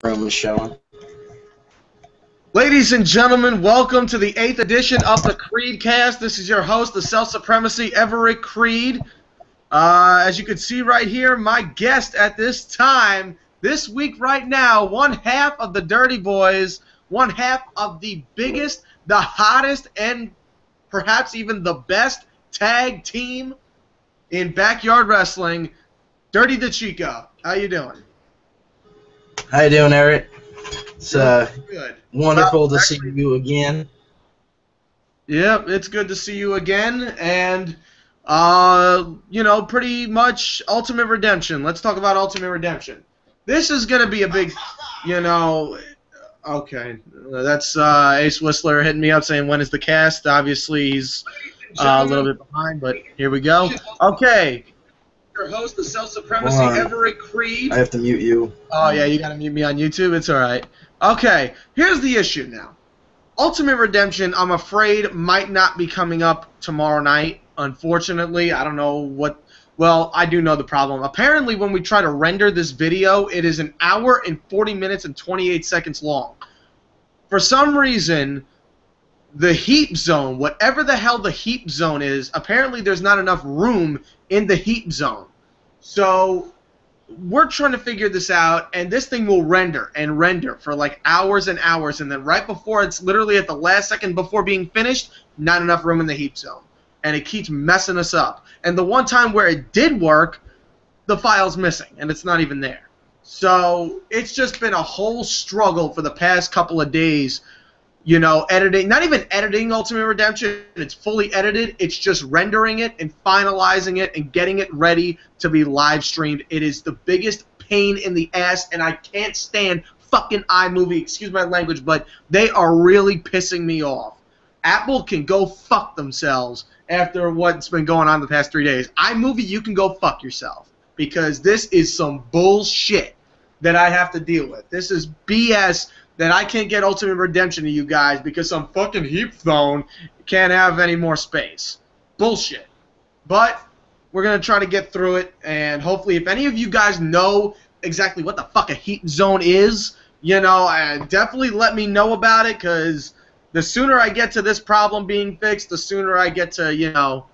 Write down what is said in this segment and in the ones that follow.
Room is showing. Ladies and gentlemen, welcome to the 8th edition of the CredeCast. This is your host, the Self-Supremacy, Everett Creed. As you can see right here, my guest at this time, this week right now, one half of the Dirty Boys, one half of the biggest, the hottest, and perhaps even the best tag team in backyard wrestling, Dirty DeChico. How you doing? How you doing, Eric? It's Good. wonderful to see you again. Yep, it's good to see you again, and pretty much Ultimate Redemption. Let's talk about Ultimate Redemption. This is gonna be a big, okay, that's Ace Whistler hitting me up saying when is the cast. Obviously he's a little bit behind, but here we go. Okay. Your host, the Self-Supremacy, Everett Creed. I have to mute you. Oh yeah, you gotta mute me on YouTube. It's all right. Okay, here's the issue now. Ultimate Redemption, I'm afraid, might not be coming up tomorrow night. Unfortunately, I don't know what. Well, I do know the problem. Apparently, when we try to render this video, it is an hour and 40 minutes and 28 seconds long. For some reason, the heat zone, whatever the hell the heat zone is, apparently there's not enough room in the heat zone. So we're trying to figure this out, and this thing will render and render for like hours and hours, and then right before, it's literally at the last second before being finished, not enough room in the heat zone. And it keeps messing us up. And the one time where it did work, the file's missing, and it's not even there. So it's just been a whole struggle for the past couple of days. Editing, not even editing Ultimate Redemption, it's fully edited, it's just rendering it and finalizing it and getting it ready to be live streamed. It is the biggest pain in the ass, and I can't stand fucking iMovie, excuse my language, but they are really pissing me off. Apple can go fuck themselves after what's been going on the past 3 days. iMovie, you can go fuck yourself, because this is some bullshit that I have to deal with. This is BS that I can't get Ultimate Redemption to you guys because some fucking heap zone can't have any more space. Bullshit. But we're going to try to get through it, and hopefully if any of you guys know exactly what the fuck a heat zone is, definitely let me know about it, because the sooner I get to this problem being fixed, the sooner I get to,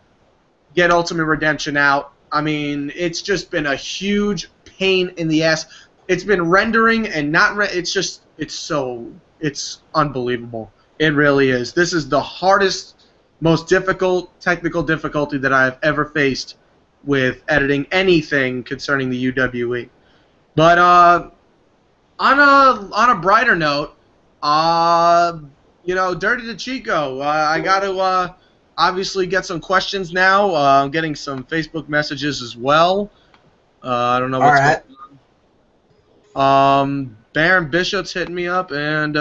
get Ultimate Redemption out. I mean, it's just been a huge pain in the ass. It's been rendering and not it's unbelievable. It really is. This is the hardest, most difficult technical difficulty that I've ever faced with editing anything concerning the UWE. But on a brighter note, Dirty DeChico, I got to obviously get some questions now. I'm getting some Facebook messages as well. I don't know what's going on. Baron Bishop's hitting me up, and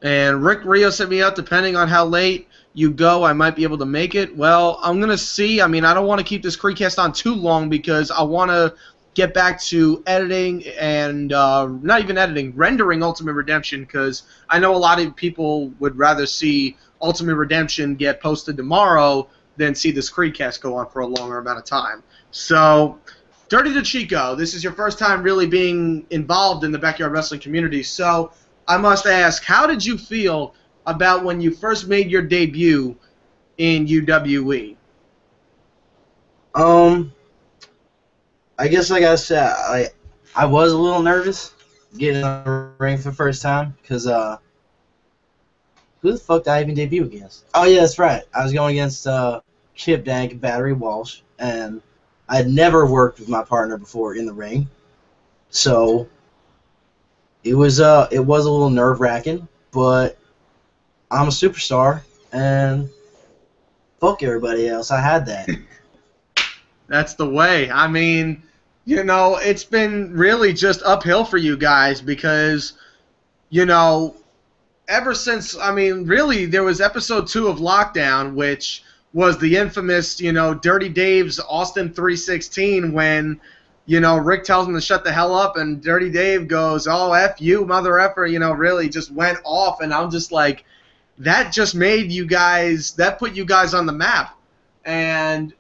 Rick Rios hit me up. Depending on how late you go, I might be able to make it. Well, I'm going to see. I mean, I don't want to keep this CredeCast on too long because I want to get back to editing and not even editing, rendering Ultimate Redemption, because I know a lot of people would rather see Ultimate Redemption get posted tomorrow than see this CredeCast go on for a longer amount of time. So, Dirty DeChico, this is your first time really being involved in the backyard wrestling community, so I must ask, how did you feel about when you first made your debut in UWE? I guess like I said, I was a little nervous getting in the ring for the first time, because who the fuck did I even debut against? Oh yeah, that's right. I was going against Chip Dank and Battery Walsh, and I had never worked with my partner before in the ring, so it was a little nerve-wracking, but I'm a superstar, and fuck everybody else. I had that. That's the way. I mean, it's been really just uphill for you guys because, ever since, I mean, really, there was episode 2 of Lockdown, which was the infamous, Dirty Dave's Austin 316 when, Rick tells him to shut the hell up and Dirty Dave goes, oh, F you, mother effer, really just went off. And I'm just like, that just made you guys, that put you guys on the map. And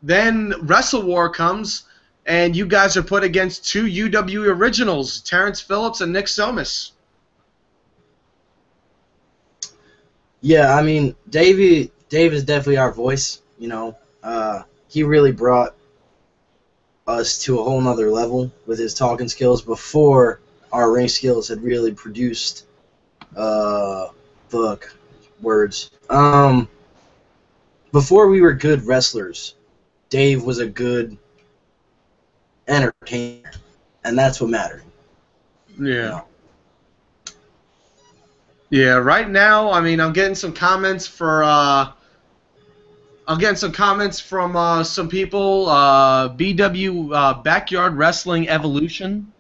then Wrestle War comes, and you guys are put against two UWE originals, Terrence Phillips and Nick Somas. Yeah, I mean, Dave is definitely our voice. You know, he really brought us to a whole nother level with his talking skills before our ring skills had really produced words. Before we were good wrestlers, Dave was a good entertainer, and that's what mattered. Yeah. You know? Yeah, right now, I mean, I'm getting some comments from some people. BW Backyard Wrestling Evolution.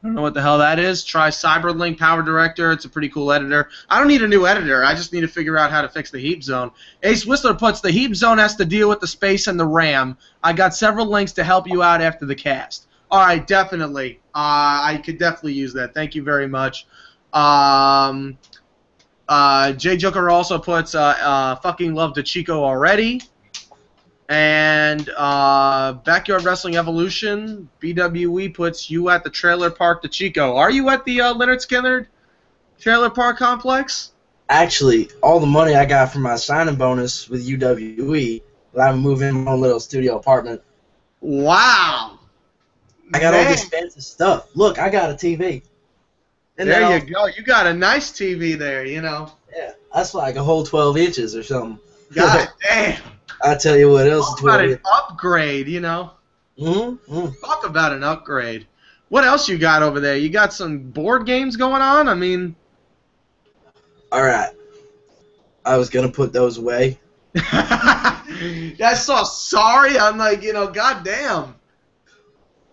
I don't know what the hell that is. Try Cyberlink Power Director. It's a pretty cool editor. I don't need a new editor. I just need to figure out how to fix the heap zone. Ace Whistler puts, the heap zone has to deal with the space and the RAM. I got several links to help you out after the cast. All right, definitely. I could definitely use that. Thank you very much. Jay Joker also puts, fucking love the Chico already. And Backyard Wrestling Evolution, BWE puts you at the trailer park to Chico. Are you at the Leonard Skinner trailer park complex? Actually, all the money I got from my signing bonus with UWE, I'm moving in my own little studio apartment. Wow. I got all this fancy stuff. Look, I got a TV. And there you go. You got a nice TV there, you know. Yeah, that's like a whole 12 inches or something. God damn. I tell you what else. Talk about an upgrade, you know. Talk about an upgrade. What else you got over there? You got some board games going on? I mean. All right. I was going to put those away. That's so sorry. I'm like, you know, goddamn.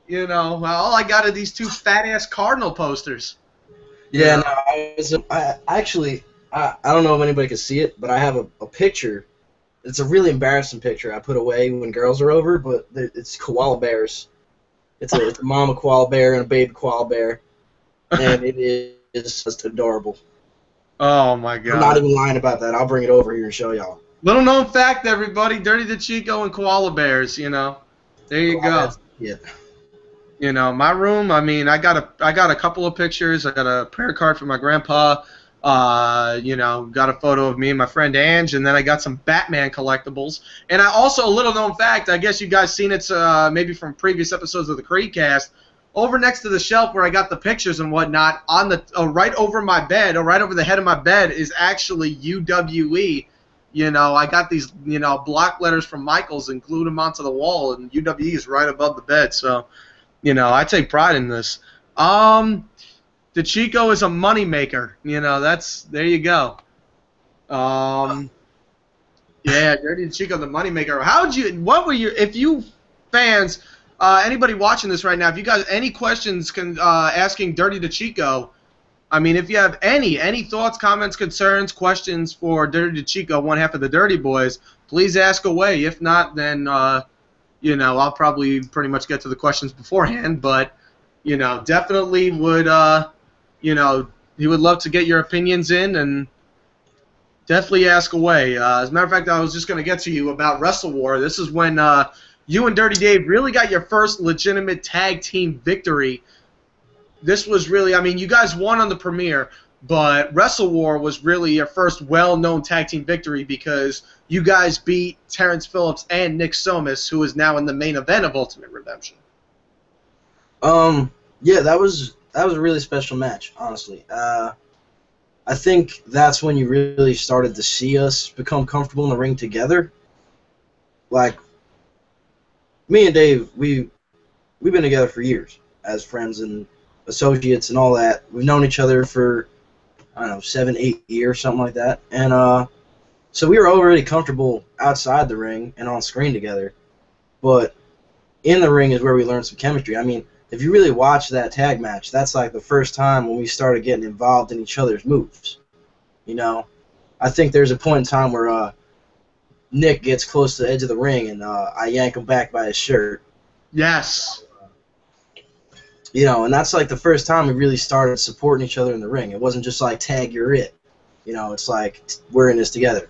You know, all I got are these two fat-ass Cardinal posters. Yeah, no, I don't know if anybody can see it, but I have a picture. It's a really embarrassing picture I put away when girls are over, but it's koala bears. It's a mama koala bear and a baby koala bear, and it is just adorable. Oh, my God. I'm not even lying about that. I'll bring it over here and show y'all. Little known fact, everybody, Dirty the Chico and koala bears, you know. There you go. Yeah. You know, my room, I mean, I got a couple of pictures. I got a prayer card for my grandpa. You know, got a photo of me and my friend Ange, and then I got some Batman collectibles. And I also, a little known fact, I guess you guys seen it maybe from previous episodes of the CredeCast, over next to the shelf where I got the pictures and whatnot, on the right over my bed, or right over the head of my bed, is actually UWE. You know, I got these, you know, block letters from Michaels and glued them onto the wall, and UWE is right above the bed. So, you know, I take pride in this. The Chico is a moneymaker. You know, there you go. Yeah, Dirty Chico, the moneymaker. If you fans, anybody watching this right now, if you guys any questions asking Dirty the Chico, I mean, if you have any thoughts, comments, concerns, questions for Dirty the Chico, one half of the Dirty Boys, please ask away. If not, then you know, I'll probably pretty much get to the questions beforehand. But you know, definitely would you know, he would love to get your opinions in, and definitely ask away. As a matter of fact, I was just going to get to you about Wrestle War. This is when you and Dirty Dave really got your first legitimate tag team victory. This was really, I mean, you guys won on the premiere, but Wrestle War was really your first well-known tag team victory because you guys beat Terrence Phillips and Nick Somas, who is now in the main event of Ultimate Redemption. Yeah, that was a really special match, honestly. I think that's when you really started to see us become comfortable in the ring together. Like, me and Dave, we've been together for years as friends and associates and all that. We've known each other for, I don't know, 7, 8 years, something like that. And so we were already comfortable outside the ring and on screen together. But in the ring is where we learned some chemistry. I mean, if you really watch that tag match, that's like the first time when we started getting involved in each other's moves. You know, I think there's a point in time where Nick gets close to the edge of the ring and I yank him back by his shirt. Yes. You know, and that's like the first time we really started supporting each other in the ring. It wasn't just like, tag, you're it. You know, it's like, we're in this together.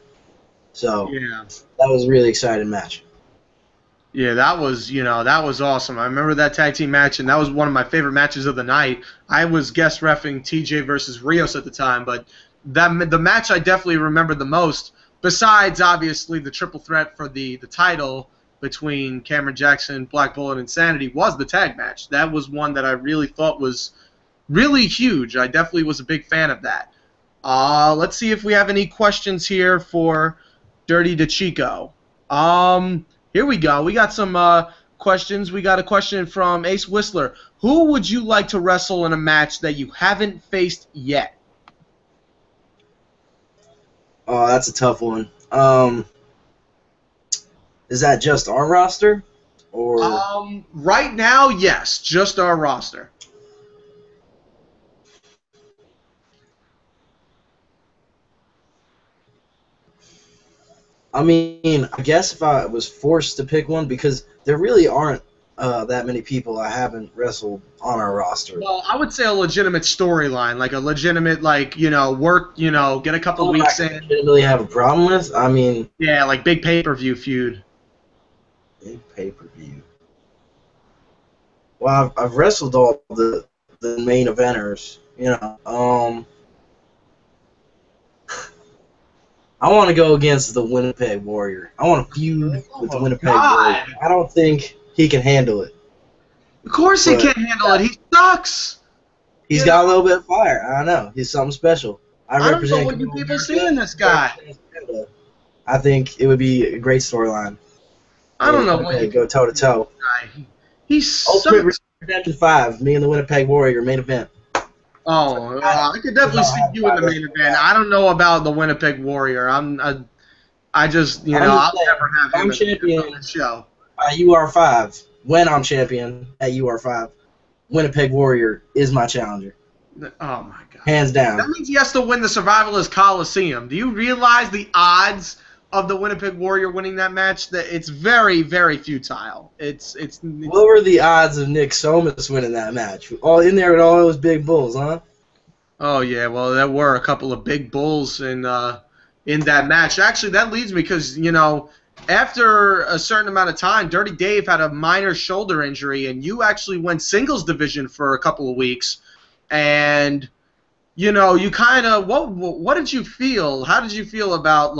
So, yeah, that was a really exciting match. Yeah, that was awesome. I remember that tag team match, and that was one of my favorite matches of the night. I was guest reffing TJ versus Rios at the time, but the match I definitely remember the most, besides obviously the triple threat for the title between Cameron Jackson, Black Bullet, and Sanity, was the tag match. That was one that I really thought was really huge. I definitely was a big fan of that. Let's see if we have any questions here for Dirty DeChico. Here we go. We got some questions. We got a question from Ace Whistler. Who would you like to wrestle in a match that you haven't faced yet? Oh, that's a tough one. Is that just our roster? Or Right now, yes, just our roster. I mean, I guess if I was forced to pick one, because there really aren't that many people I haven't wrestled on our roster. Well, I would say a legitimate storyline, like a legitimate, work, get a couple weeks I in. didn't really have a problem with. I mean, Yeah, like big pay-per-view feud. big pay-per-view. Well, I've wrestled all the main eventers. I want to go against the Winnipeg Warrior. I want to feud with the Winnipeg Warrior. I don't think he can handle it. Of course he can't handle it. He sucks. He's got a little bit of fire. I know. He's something special. I don't know what you people see in this guy. I think it would be a great storyline. I don't know what you go toe to toe. He sucks. Ultimate Redemption 5, me and the Winnipeg Warrior main event. Oh, I could definitely see you in the main event. I don't know about the Winnipeg Warrior. I'll never have him I'm champion on the show. At UR5. When I'm champion at UR5, Winnipeg Warrior is my challenger. Oh my god. Hands down. That means he has to win the Survivalist Coliseum. Do you realize the odds of the Winnipeg Warrior winning that match? That it's very, very futile. What were the odds of Nick Somas winning that match? All in there with all those big bulls, huh? Oh yeah, well there were a couple of big bulls in that match. Actually, that leads me because after a certain amount of time, Dirty Dave had a minor shoulder injury, and you actually went singles division for a couple of weeks. And you kind of what did you feel? How did you feel about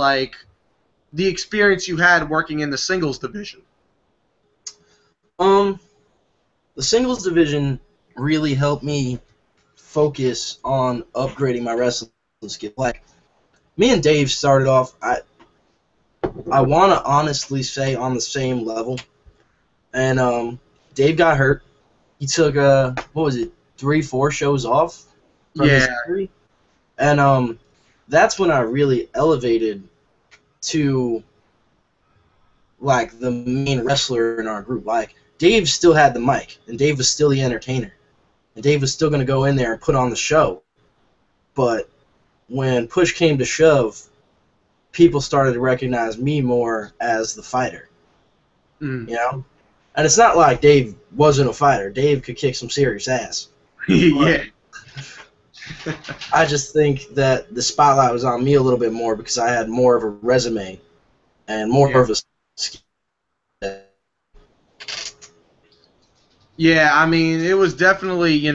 the experience you had working in the singles division? The singles division really helped me focus on upgrading my wrestling skill. Like, me and Dave started off, I want to honestly say on the same level. And Dave got hurt. He took, 3-4 shows off from his injury. And that's when I really elevated to the main wrestler in our group. Like, Dave still had the mic, and Dave was still the entertainer, and Dave was still going to go in there and put on the show. But when push came to shove, people started to recognize me more as the fighter. And it's not like Dave wasn't a fighter. Dave could kick some serious ass. Yeah. I just think that the spotlight was on me a little bit more because I had more of a resume and more of a skill. Yeah, I mean, it was definitely, you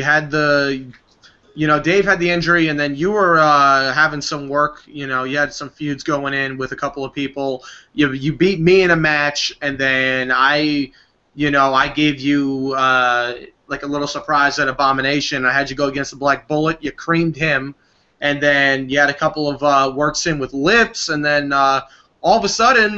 had Dave had the injury, and then you were having some work. You had some feuds going in with a couple of people. You beat me in a match, and then I gave you a little surprise at Abomination. I had you go against the Black Bullet. You creamed him, and then you had a couple of works in with Lips, and then all of a sudden,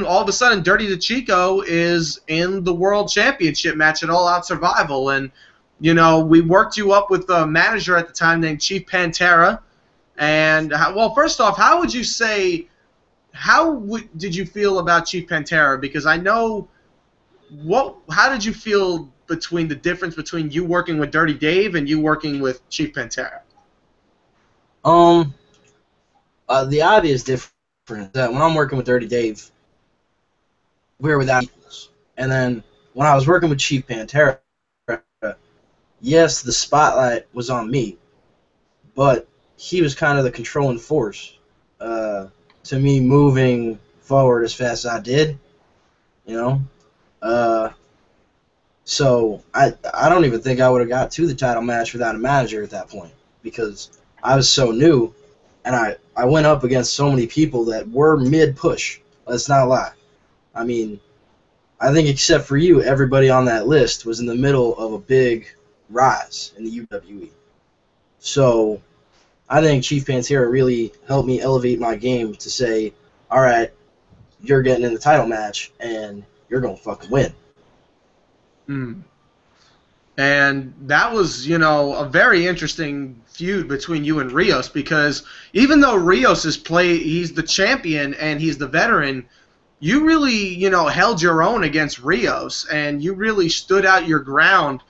Dirty DeChico is in the World Championship match at All Out Survival, and we worked you up with a manager at the time named Chief Pantera. And first off, did you feel about Chief Pantera? Because I know how did you feel between the difference between you working with Dirty Dave and you working with Chief Pantera? The obvious difference is that when I'm working with Dirty Dave, we're without equals. And then when I was working with Chief Pantera, yes, the spotlight was on me, but he was kind of the controlling force to me moving forward as fast as I did. you know. So I don't even think I would have got to the title match without a manager at that point because I was so new, and I went up against so many people that were mid-push. Let's not lie. I mean, I think except for you, everybody on that list was in the middle of a big rise in the UWE. So I think Chief Pantera really helped me elevate my game to say, all right, you're getting in the title match, and you're going to fucking win. Mm. And that was, you know, a very interesting feud between you and Rios because even though Rios he's the champion and he's the veteran, you really, you know, held your own against Rios and you really stood out your ground.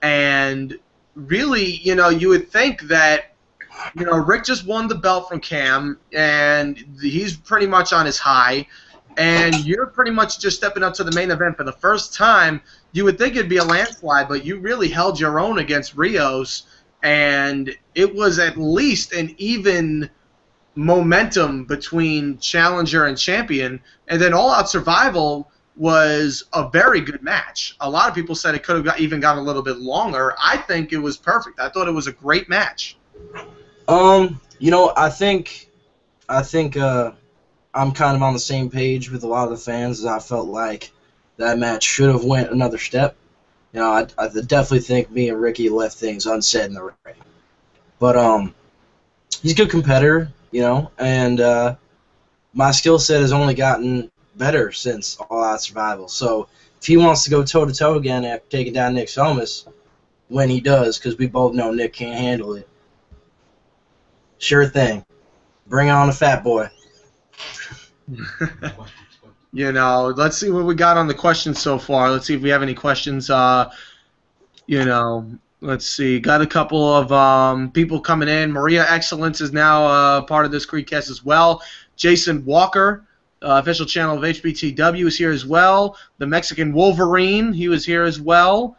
And really, you know, you would think that, you know, Rick just won the belt from Cam and he's pretty much on his high. And you're pretty much just stepping up to the main event for the first time. You would think it'd be a landslide, but you really held your own against Rios, and it was at least an even momentum between challenger and champion. And then All Out Survival was a very good match. A lot of people said it could have even gone a little bit longer. I think it was perfect. I thought it was a great match. You know, I think I'm kind of on the same page with a lot of the fans as I felt like that match should have went another step. You know, I definitely think me and Ricky left things unsaid in the ring. But he's a good competitor, you know, and my skill set has only gotten better since All Out Survival. So if he wants to go toe-to-toe again after taking down Nick Somas, when he does, because we both know Nick can't handle it, sure thing. Bring on the fat boy. You know, let's see what we got on the questions so far. Let's see if we have any questions. You know, let's see. Got a couple of people coming in. Maria Excellence is now part of this CredeCast as well. Jason Walker, official channel of HBTW, is here as well. The Mexican Wolverine, he was here as well.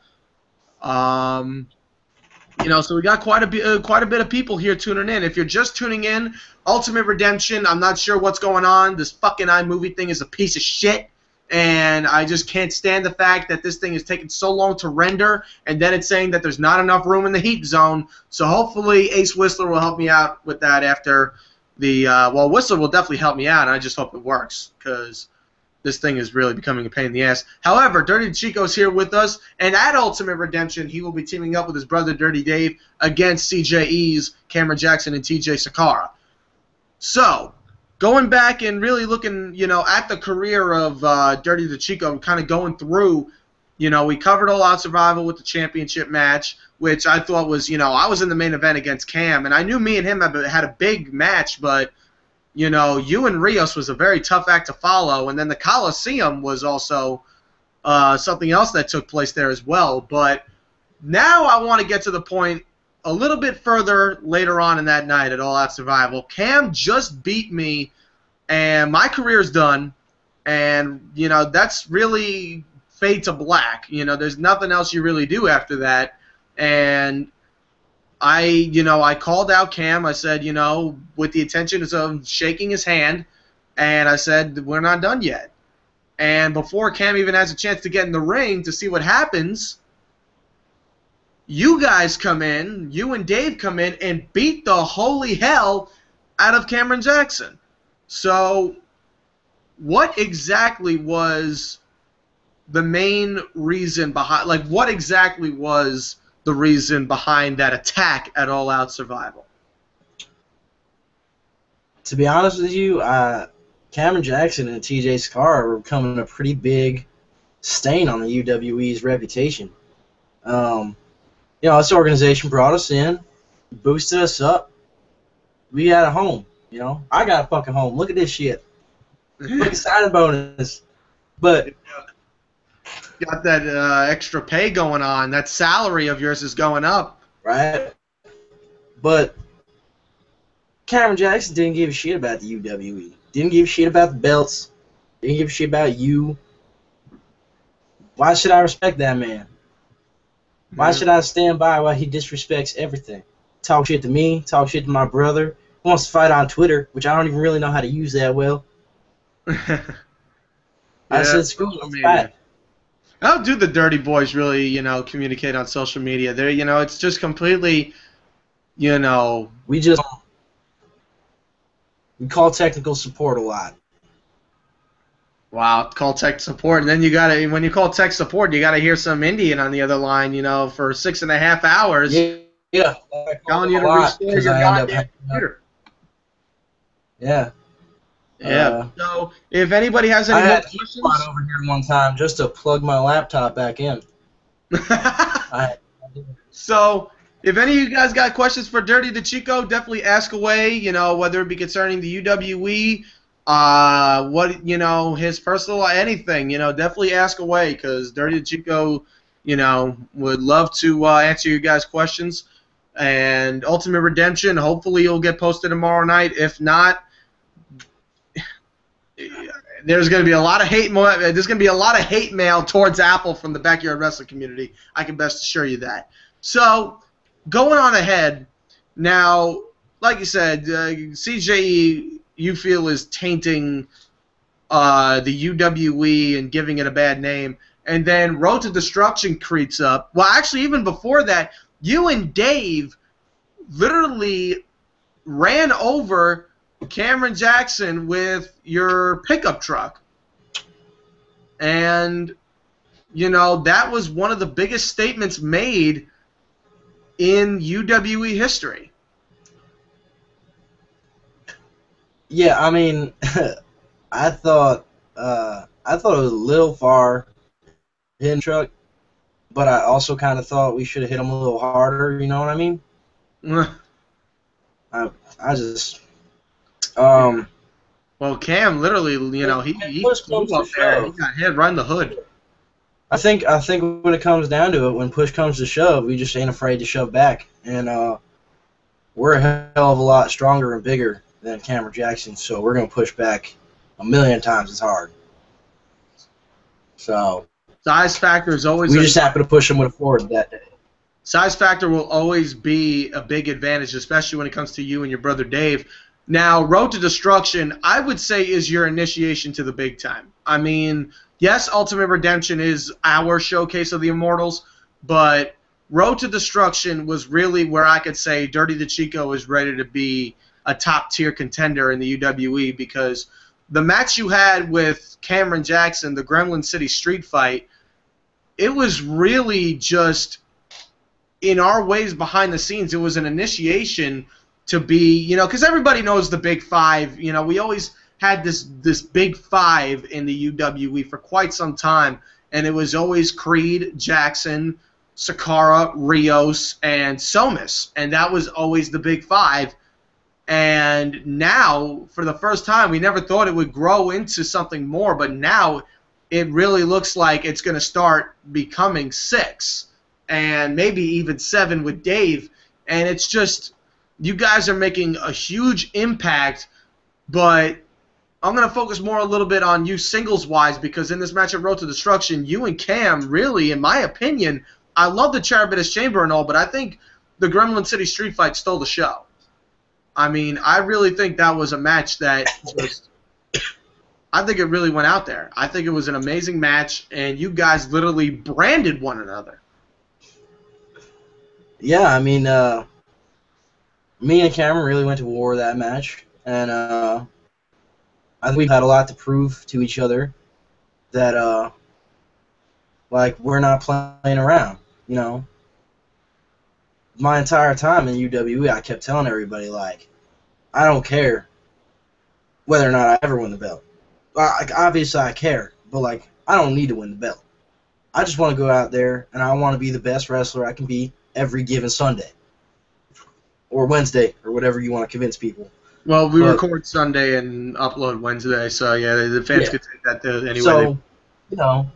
You know, so we got quite a bit of people here tuning in. If you're just tuning in, Ultimate Redemption, I'm not sure what's going on. This fucking iMovie thing is a piece of shit, and I just can't stand the fact that this thing is taking so long to render, and then it's saying that there's not enough room in the heat zone. So hopefully Ace Whistler will help me out with that after the well, Whistler will definitely help me out, and I just hope it works, because this thing is really becoming a pain in the ass. However, Dirty Chico's here with us, and at Ultimate Redemption, he will be teaming up with his brother Dirty Dave against CJE's Cameron Jackson and TJ Sakara. So, going back and really looking, you know, at the career of Dirty the Chico, kind of going through, you know, we covered All Out Survival with the championship match, which I thought was, you know, I was in the main event against Cam, and I knew me and him had a big match, but you know, you and Rios was a very tough act to follow, and then the Coliseum was also something else that took place there as well. But now I want to get to the point a little bit further later on in that night at All Out Survival. Cam just beat me, and my career's done, and, you know, that's really fade to black. You know, there's nothing else you really do after that, and I called out Cam. I said, you know, with the intention of shaking his hand, and I said, we're not done yet. And before Cam even has a chance to get in the ring to see what happens, you guys come in, you and Dave come in, and beat the holy hell out of Cameron Jackson. So what exactly was the main reason behind, like, what exactly was the reason behind that attack at All Out Survival? To be honest with you, Cameron Jackson and TJ Sakara were becoming a pretty big stain on the UWE's reputation. You know, this organization brought us in, boosted us up. We had a home, you know. I got a fucking home. Look at this shit. Look at signing bonus. But got that extra pay going on. That salary of yours is going up. Right. But Cameron Jackson didn't give a shit about the UWE. Didn't give a shit about the belts. Didn't give a shit about you. Why should I respect that man? Why should I stand by while he disrespects everything? Talk shit to me, talk shit to my brother. He wants to fight on Twitter, which I don't even really know how to use that well. I Yeah, said, "School, social it's media. back." How do the Dirty Boys really, communicate on social media? They're, it's just completely, you know, We call technical support a lot. wow, call tech support, and then when you call tech support, you gotta hear some Indian on the other line, for 6.5 hours Yeah, yeah, I call telling them you a to lot restore because your I end up goddamn hanging up. computer. Yeah. Yeah. So if anybody has I any more had Keithbot questions, over here one time just to plug my laptop back in. I so if any of you guys got questions for Dirty the Chico, definitely ask away. Whether it be concerning the UWE, his personal anything. Definitely ask away because Dirty the Chico, would love to answer you guys' questions. And Ultimate Redemption, hopefully, you'll get posted tomorrow night. If not, there's going to be a lot of hate. There's going to be a lot of hate mail towards Apple from the Backyard Wrestling community. I can best assure you that. So, going on ahead now, like you said, CJE you feel is tainting the UWE and giving it a bad name, and then Road to Destruction creeps up. Well, actually, even before that, you and Dave literally ran over Cameron Jackson with your pickup truck. And, that was one of the biggest statements made in UWE history. Yeah, I mean, I thought it was a little far hitting truck, but I also kind of thought we should have hit him a little harder. You know what I mean? I just Well, Cam literally, he push flew comes to up there and he shove. got hit right in the hood. I think when it comes down to it, when push comes to shove, we just ain't afraid to shove back, and we're a hell of a lot stronger and bigger than Cameron Jackson, so we're gonna push back a million times as hard. So Size factor is always we just happen to push him with a forward that day. Size factor will always be a big advantage, especially when it comes to you and your brother Dave. Now, Road to Destruction, I would say, is your initiation to the big time. I mean, yes, Ultimate Redemption is our showcase of the Immortals, but Road to Destruction was really where I could say Dirty the Chico is ready to be a top-tier contender in the UWE because the match you had with Cameron Jackson, the Gremlin City Street Fight, it was really just, in our ways behind the scenes, it was an initiation to be, because everybody knows the Big Five. We always had this Big Five in the UWE for quite some time, and it was always Creed, Jackson, Sakara, Rios, and Somas, and that was always the Big Five. And now, for the first time, we never thought it would grow into something more, but now it really looks like it's going to start becoming 6 and maybe even 7 with Dave. And it's just, you guys are making a huge impact, but I'm going to focus more a little bit on you singles-wise because in this match at Road to Destruction, you and Cam really, in my opinion, I love the Charybdis Chamber and all, but I think the Gremlin City Street Fight stole the show. I mean, I really think that was a match that just, I think it really went out there. I think it was an amazing match, and you guys literally branded one another. Yeah, I mean, me and Cameron really went to war that match, and I think we've had a lot to prove to each other that, we're not playing around, My entire time in UWE, I kept telling everybody, I don't care whether or not I ever win the belt. Obviously, I care, but, I don't need to win the belt. I just want to go out there, and I want to be the best wrestler I can be every given Sunday. Or Wednesday, or whatever you want to convince people. Well, we record Sunday and upload Wednesday, so, yeah, the fans could take that anyway. So,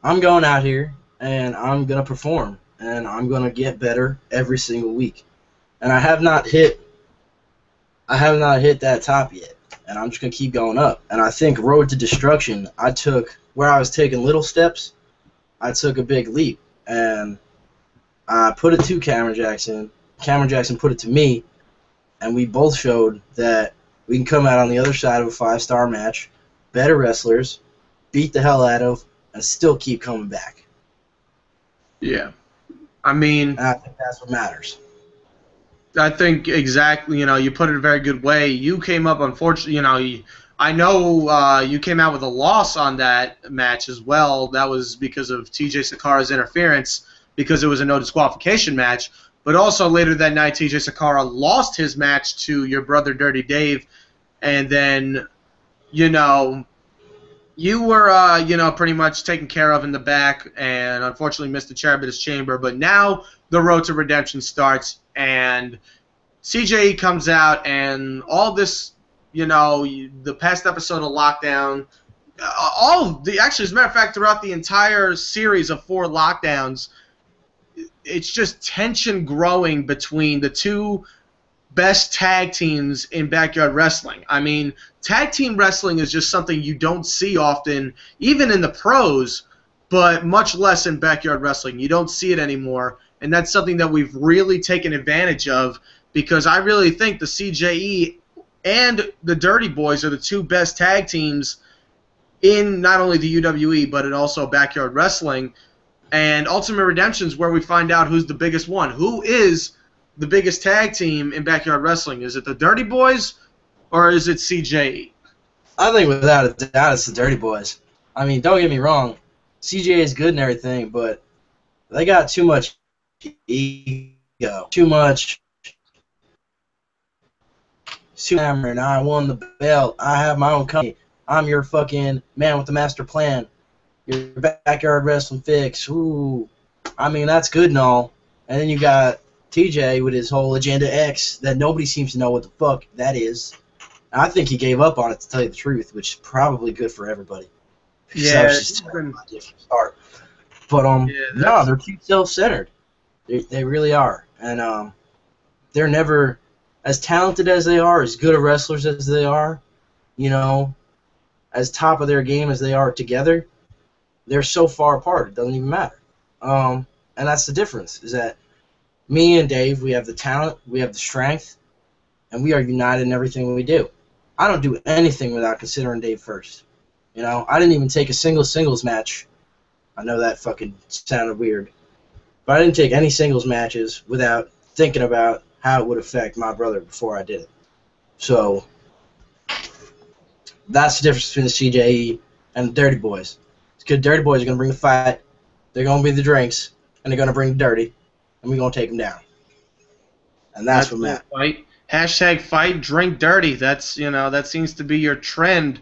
I'm going out here, and I'm going to perform, and I'm going to get better every single week. And I have not hit that top yet, and I'm just going to keep going up. And I think Road to Destruction, where I was taking little steps, I took a big leap, and I put it to Cameron Jackson. Cameron Jackson put it to me, and we both showed that we can come out on the other side of a 5-star match, better wrestlers, beat the hell out of, and still keep coming back. Yeah. I mean, And I think that's what matters. I think exactly, you put it a very good way. You came up, unfortunately, I know you came out with a loss on that match as well. That was because of TJ Sakara's interference, because it was a no disqualification match. But also later that night, TJ Sakara lost his match to your brother Dirty Dave, and then, you were, pretty much taken care of in the back, and unfortunately missed the Charybdis Chamber. But now the road to redemption starts, and CJE comes out, and all this, the past episode of Lockdown, actually, as a matter of fact, throughout the entire series of 4 lockdowns, it's just tension growing between the two best tag teams in backyard wrestling. I mean, tag team wrestling is just something you don't see often, even in the pros, but much less in backyard wrestling. You don't see it anymore, and that's something that we've really taken advantage of, because I really think the CJE and the Dirty Boys are the two best tag teams in not only the UWE, but in also backyard wrestling. And Ultimate Redemption is where we find out who's the biggest one. Who is the biggest tag team in backyard wrestling? Is it the Dirty Boys or is it CJE? I think without a doubt it's the Dirty Boys. I mean, don't get me wrong, CJ is good and everything, but they got too much ego, too much hammer, and I won the belt. I have my own company. I'm your fucking man with the master plan. Your backyard wrestling fix. Ooh, I mean, that's good and all. And then you got TJ with his whole Agenda X that nobody seems to know what the fuck that is. I think he gave up on it, to tell you the truth, which is probably good for everybody. Yeah, it's just a different start. But no, they're too self-centered. They really are, and they're never as talented as they are, as good of wrestlers as they are, as top of their game as they are together. They're so far apart, it doesn't even matter. And that's the difference, is that me and Dave, we have the talent, we have the strength, and we are united in everything we do. I don't do anything without considering Dave first. I didn't even take a singles match. I know that fucking sounded weird. But I didn't take any singles matches without thinking about how it would affect my brother before I did it. So that's the difference between the CJE and the Dirty Boys. Because Dirty Boys are going to bring the fight, they're going to be the drinks, and they're going to bring the dirty, and we're going to take them down. And that's what matters. Fight. Hashtag fight, drink dirty. That's, that seems to be your trend.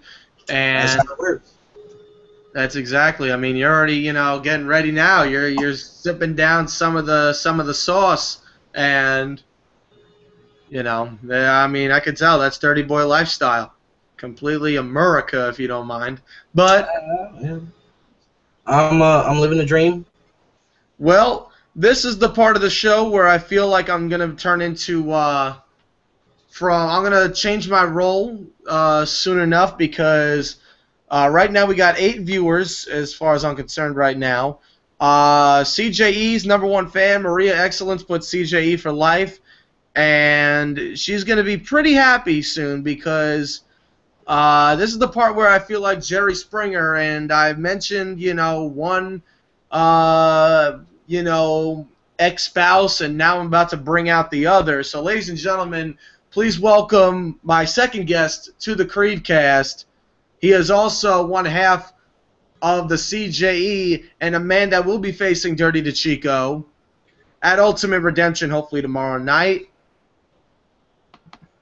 And that's how it works. That's exactly. I mean, you're already, getting ready now. You're sipping down some of the sauce, and I mean, I can tell that's Dirty Boy lifestyle. Completely America, if you don't mind. But yeah. I'm living the dream. Well, this is the part of the show where I feel like I'm gonna turn into I'm gonna change my role soon enough, because right now we got 8 viewers as far as I'm concerned right now. CJE's #1 fan, Maria Excellence, put CJE for life, and she's gonna be pretty happy soon, because this is the part where I feel like Jerry Springer, and I mentioned, one, ex-spouse, and now I'm about to bring out the other. So, ladies and gentlemen, please welcome my second guest to the CredeCast. He is also one half of the CJE, and a man that will be facing Dirty DeChico at Ultimate Redemption, hopefully tomorrow night.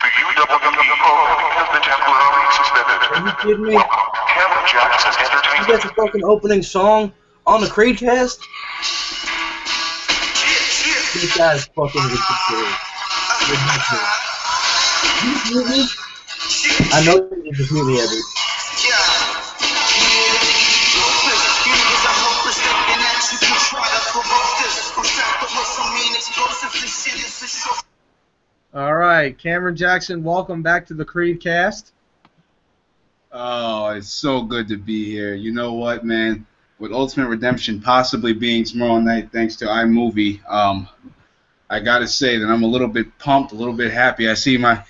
The UWE programming has been temporarily suspended. Are you kidding me? Cameron Jackson's You entertainment. got the fucking opening song on the CredeCast? This guy's fucking ridiculous. You just mute me? I know you just mute me every. All right, Cameron Jackson, welcome back to the CredeCast. Oh, it's so good to be here. You know what, man? With Ultimate Redemption possibly being tomorrow night, thanks to iMovie, I gotta say that I'm a little bit pumped, a little bit happy. I see my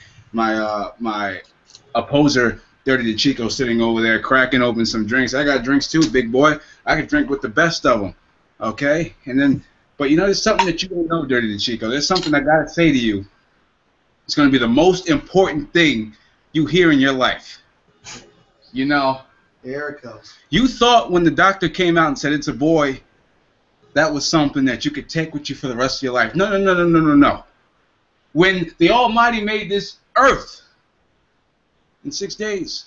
opposer Dirty the Chico sitting over there cracking open some drinks. I got drinks too, big boy. I can drink with the best of them. Okay? And then, but you know, there's something that you don't know, Dirty the Chico. There's something I got to say to you. It's going to be the most important thing you hear in your life. You know, Here it comes. you thought when the doctor came out and said it's a boy, that was something that you could take with you for the rest of your life. No, no, no, no, no, no, no. When the Almighty made this earth in 6 days,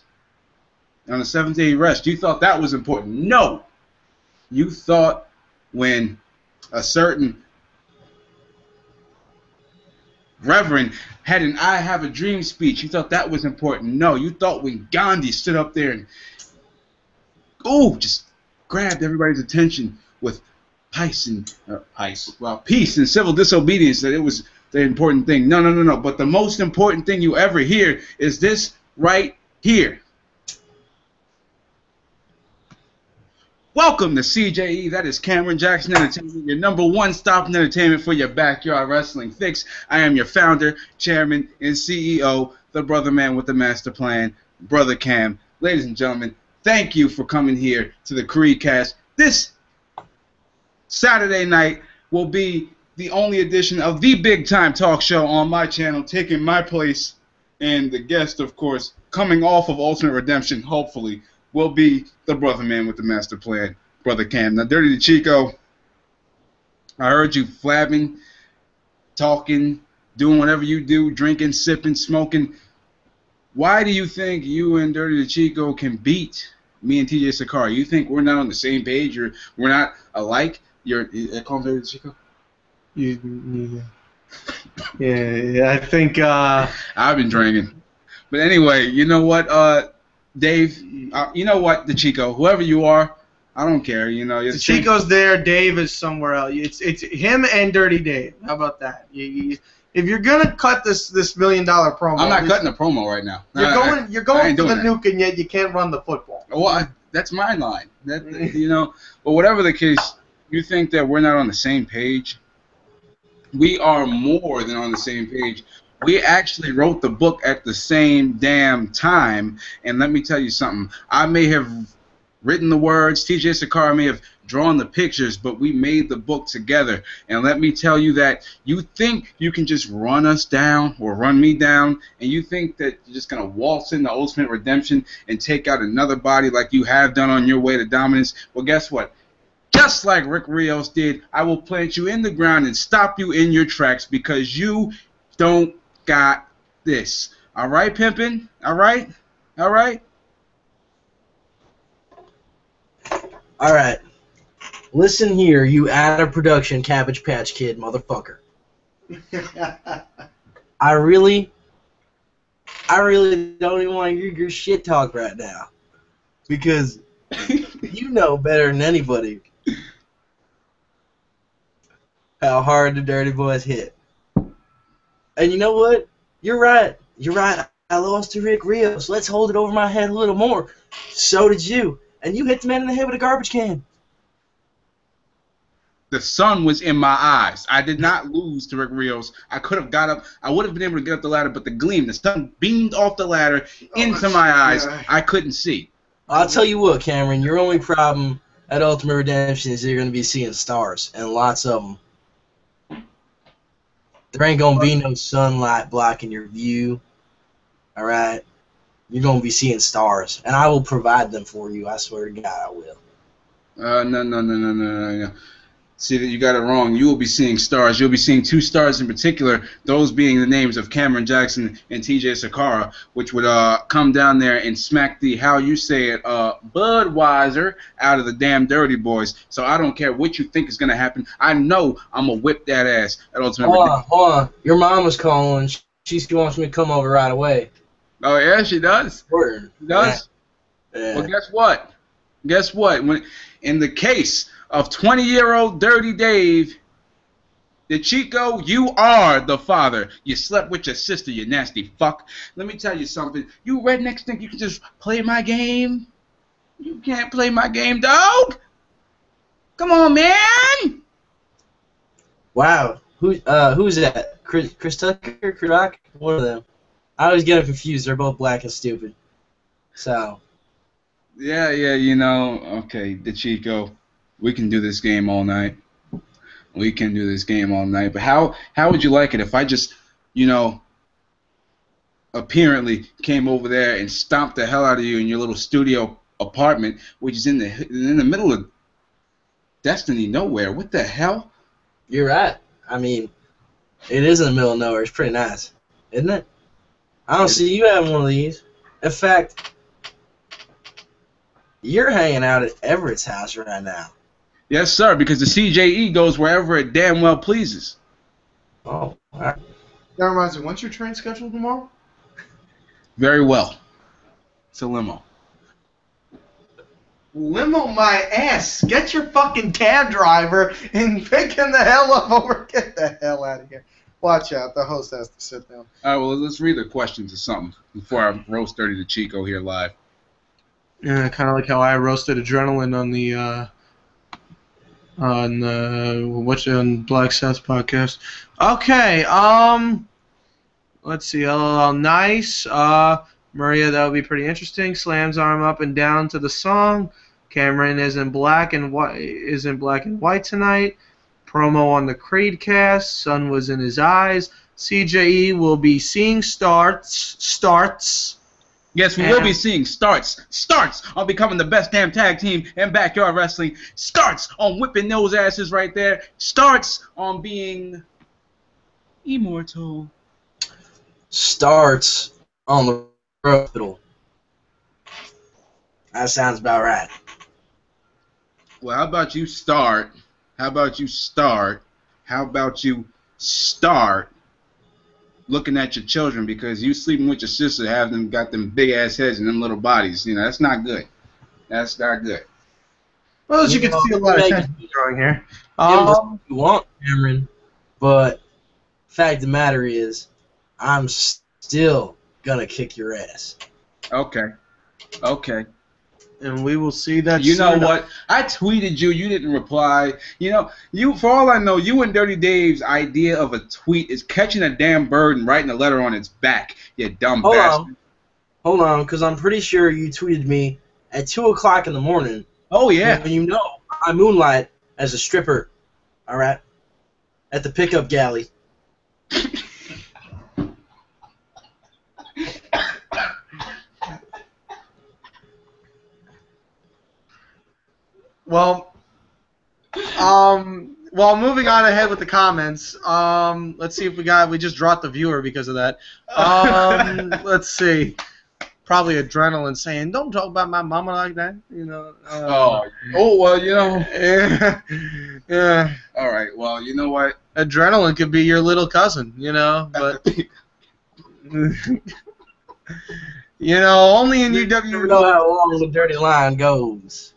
and on the seventh day he rested, you thought that was important. No. You thought when a certain reverend had an I have a dream speech, you thought that was important. No, you thought when Gandhi stood up there and just grabbed everybody's attention with peace and civil disobedience, that it was the important thing. No, no, no, no. But the most important thing you ever hear is this right here. Welcome to CJE. That is Cameron Jackson Entertainment, your number one stop in entertainment for your backyard wrestling fix. I am your founder, chairman, and CEO, the brother man with the master plan, Brother Cam. Ladies and gentlemen, thank you for coming here to the CredeCast. This Saturday night will be the only edition of the big time talk show on my channel, taking my place, and the guest, of course, coming off of Ultimate Redemption, hopefully, will be the brother man with the master plan, Brother Cam. Now, Dirty the Chico, I heard you flabbing, talking, doing whatever you do, drinking, sipping, smoking. Why do you think you and Dirty the Chico can beat me and TJ Sakara? You think we're not on the same page, or we're not alike? You're call him Dirty the Chico? Yeah, I think I've been drinking. But anyway, you know what, Dave, you know what, the Chico, whoever you are, I don't care. You know, the Chico's there. Dave is somewhere else. It's him and Dirty Dave. How about that? If you're gonna cut this $1 million promo, I'm not cutting a promo right now. You're going for the nuke, and yet you can't run the football. Well, that's my line. You know, but whatever the case, you think that we're not on the same page? We are more than on the same page. We actually wrote the book at the same damn time, and let me tell you something. I may have written the words, TJ Sakara may have drawn the pictures, but we made the book together. And let me tell you that you think you can just run us down or run me down, and you think that you're just going to waltz into Ultimate Redemption and take out another body like you have done on your way to dominance. Well, guess what? Just like Rick Rios did, I will plant you in the ground and stop you in your tracks because you don't got this. All right, pimpin'? All right? All right? All right. Listen here, you out of production Cabbage Patch Kid motherfucker. I really don't even want to hear your shit talk right now. Because you know better than anybody how hard the Dirty Boys hit. And you know what? You're right. You're right. I lost to Rick Rios. Let's hold it over my head a little more. So did you. And you hit the man in the head with a garbage can. The sun was in my eyes. I did not lose to Rick Rios. I could have got up. I would have been able to get up the ladder, but the gleam, the sun beamed off the ladder into my eyes. I couldn't see. I'll tell you what, Cameron. Your only problem at Ultimate Redemption is you're going to be seeing stars, and lots of them. There ain't going to be no sunlight blocking your view, all right? You're going to be seeing stars, and I will provide them for you. I swear to God I will. No. See, that you got it wrong. You will be seeing stars. You'll be seeing two stars in particular, those being the names of Cameron Jackson and TJ Sakara, which would come down there and smack the, how you say it, Budweiser out of the damn Dirty Boys. So I don't care what you think is going to happen. I know I'm going to whip that ass at Ultimate Redemption. Hold on. Your mom was calling. She wants me to come over right away. Oh, yeah, she does. Word. She does? Yeah. Well, guess what? Guess what? When, in the case of 20-year-old Dirty Dave, the Chico, you are the father. You slept with your sister, you nasty fuck. Let me tell you something. You rednecks think you can just play my game? You can't play my game, dog. Come on, man. Wow. Who's that? Chris Tucker? Chris Rock? One of them. I always get them confused. They're both black and stupid. So Yeah, okay, DeChico, we can do this game all night. We can do this game all night. But how would you like it if I just, you know, apparently came over there and stomped the hell out of you in your little studio apartment, which is in the middle of Destiny nowhere. What the hell? you're right. I mean, it is in the middle of nowhere. It's pretty nice, isn't it? I don't see you having one of these. In fact, you're hanging out at Everett's house right now. Yes, sir, because the CJE goes wherever it damn well pleases. Oh, all right. That reminds me, when's your train scheduled tomorrow? Very well. It's a limo. Limo my ass. Get your fucking cab driver and pick him the hell up over. Get the hell out of here. Watch out. The host has to sit down. All right, well, let's read the questions or something before I roast Dirty the Chico here live. Yeah, kind of like how I roasted Adrenaline on Black Seth's podcast. Okay, let's see. LOL, nice. Maria, that would be pretty interesting. Slams arm up and down to the song. Cameron is in black and white tonight. Promo on the CredeCast. Sun was in his eyes. CJE will be seeing starts. Yes, we will be seeing starts on becoming the best damn tag team in backyard wrestling, starts on whipping those asses right there, starts on being immortal. Starts on the hospital. That sounds about right. Well, how about you start? How about you start looking at your children, because you sleeping with your sister, have them got them big ass heads and them little bodies. You know, that's not good. That's not good. Well, as you can see, a lot of attention drawing here. You want, Cameron, but fact of the matter is, I'm still gonna kick your ass. Okay. And we will see that. You know what? I tweeted you. You didn't reply. You know, for all I know, you and Dirty Dave's idea of a tweet is catching a damn bird and writing a letter on its back. You dumb bastard. Hold on, because I'm pretty sure you tweeted me at 2 o'clock in the morning. Oh, yeah. And you know I moonlight as a stripper, all right, at the pickup galley. Well, moving on ahead with the comments. Let's see if we just dropped the viewer because of that. Let's see. Probably Adrenaline saying, "Don't talk about my mama like that," you know. Well, you know. Yeah. All right. Well, you know what? Adrenaline could be your little cousin, you know, but you know, only in UW. You know how long the dirty line goes.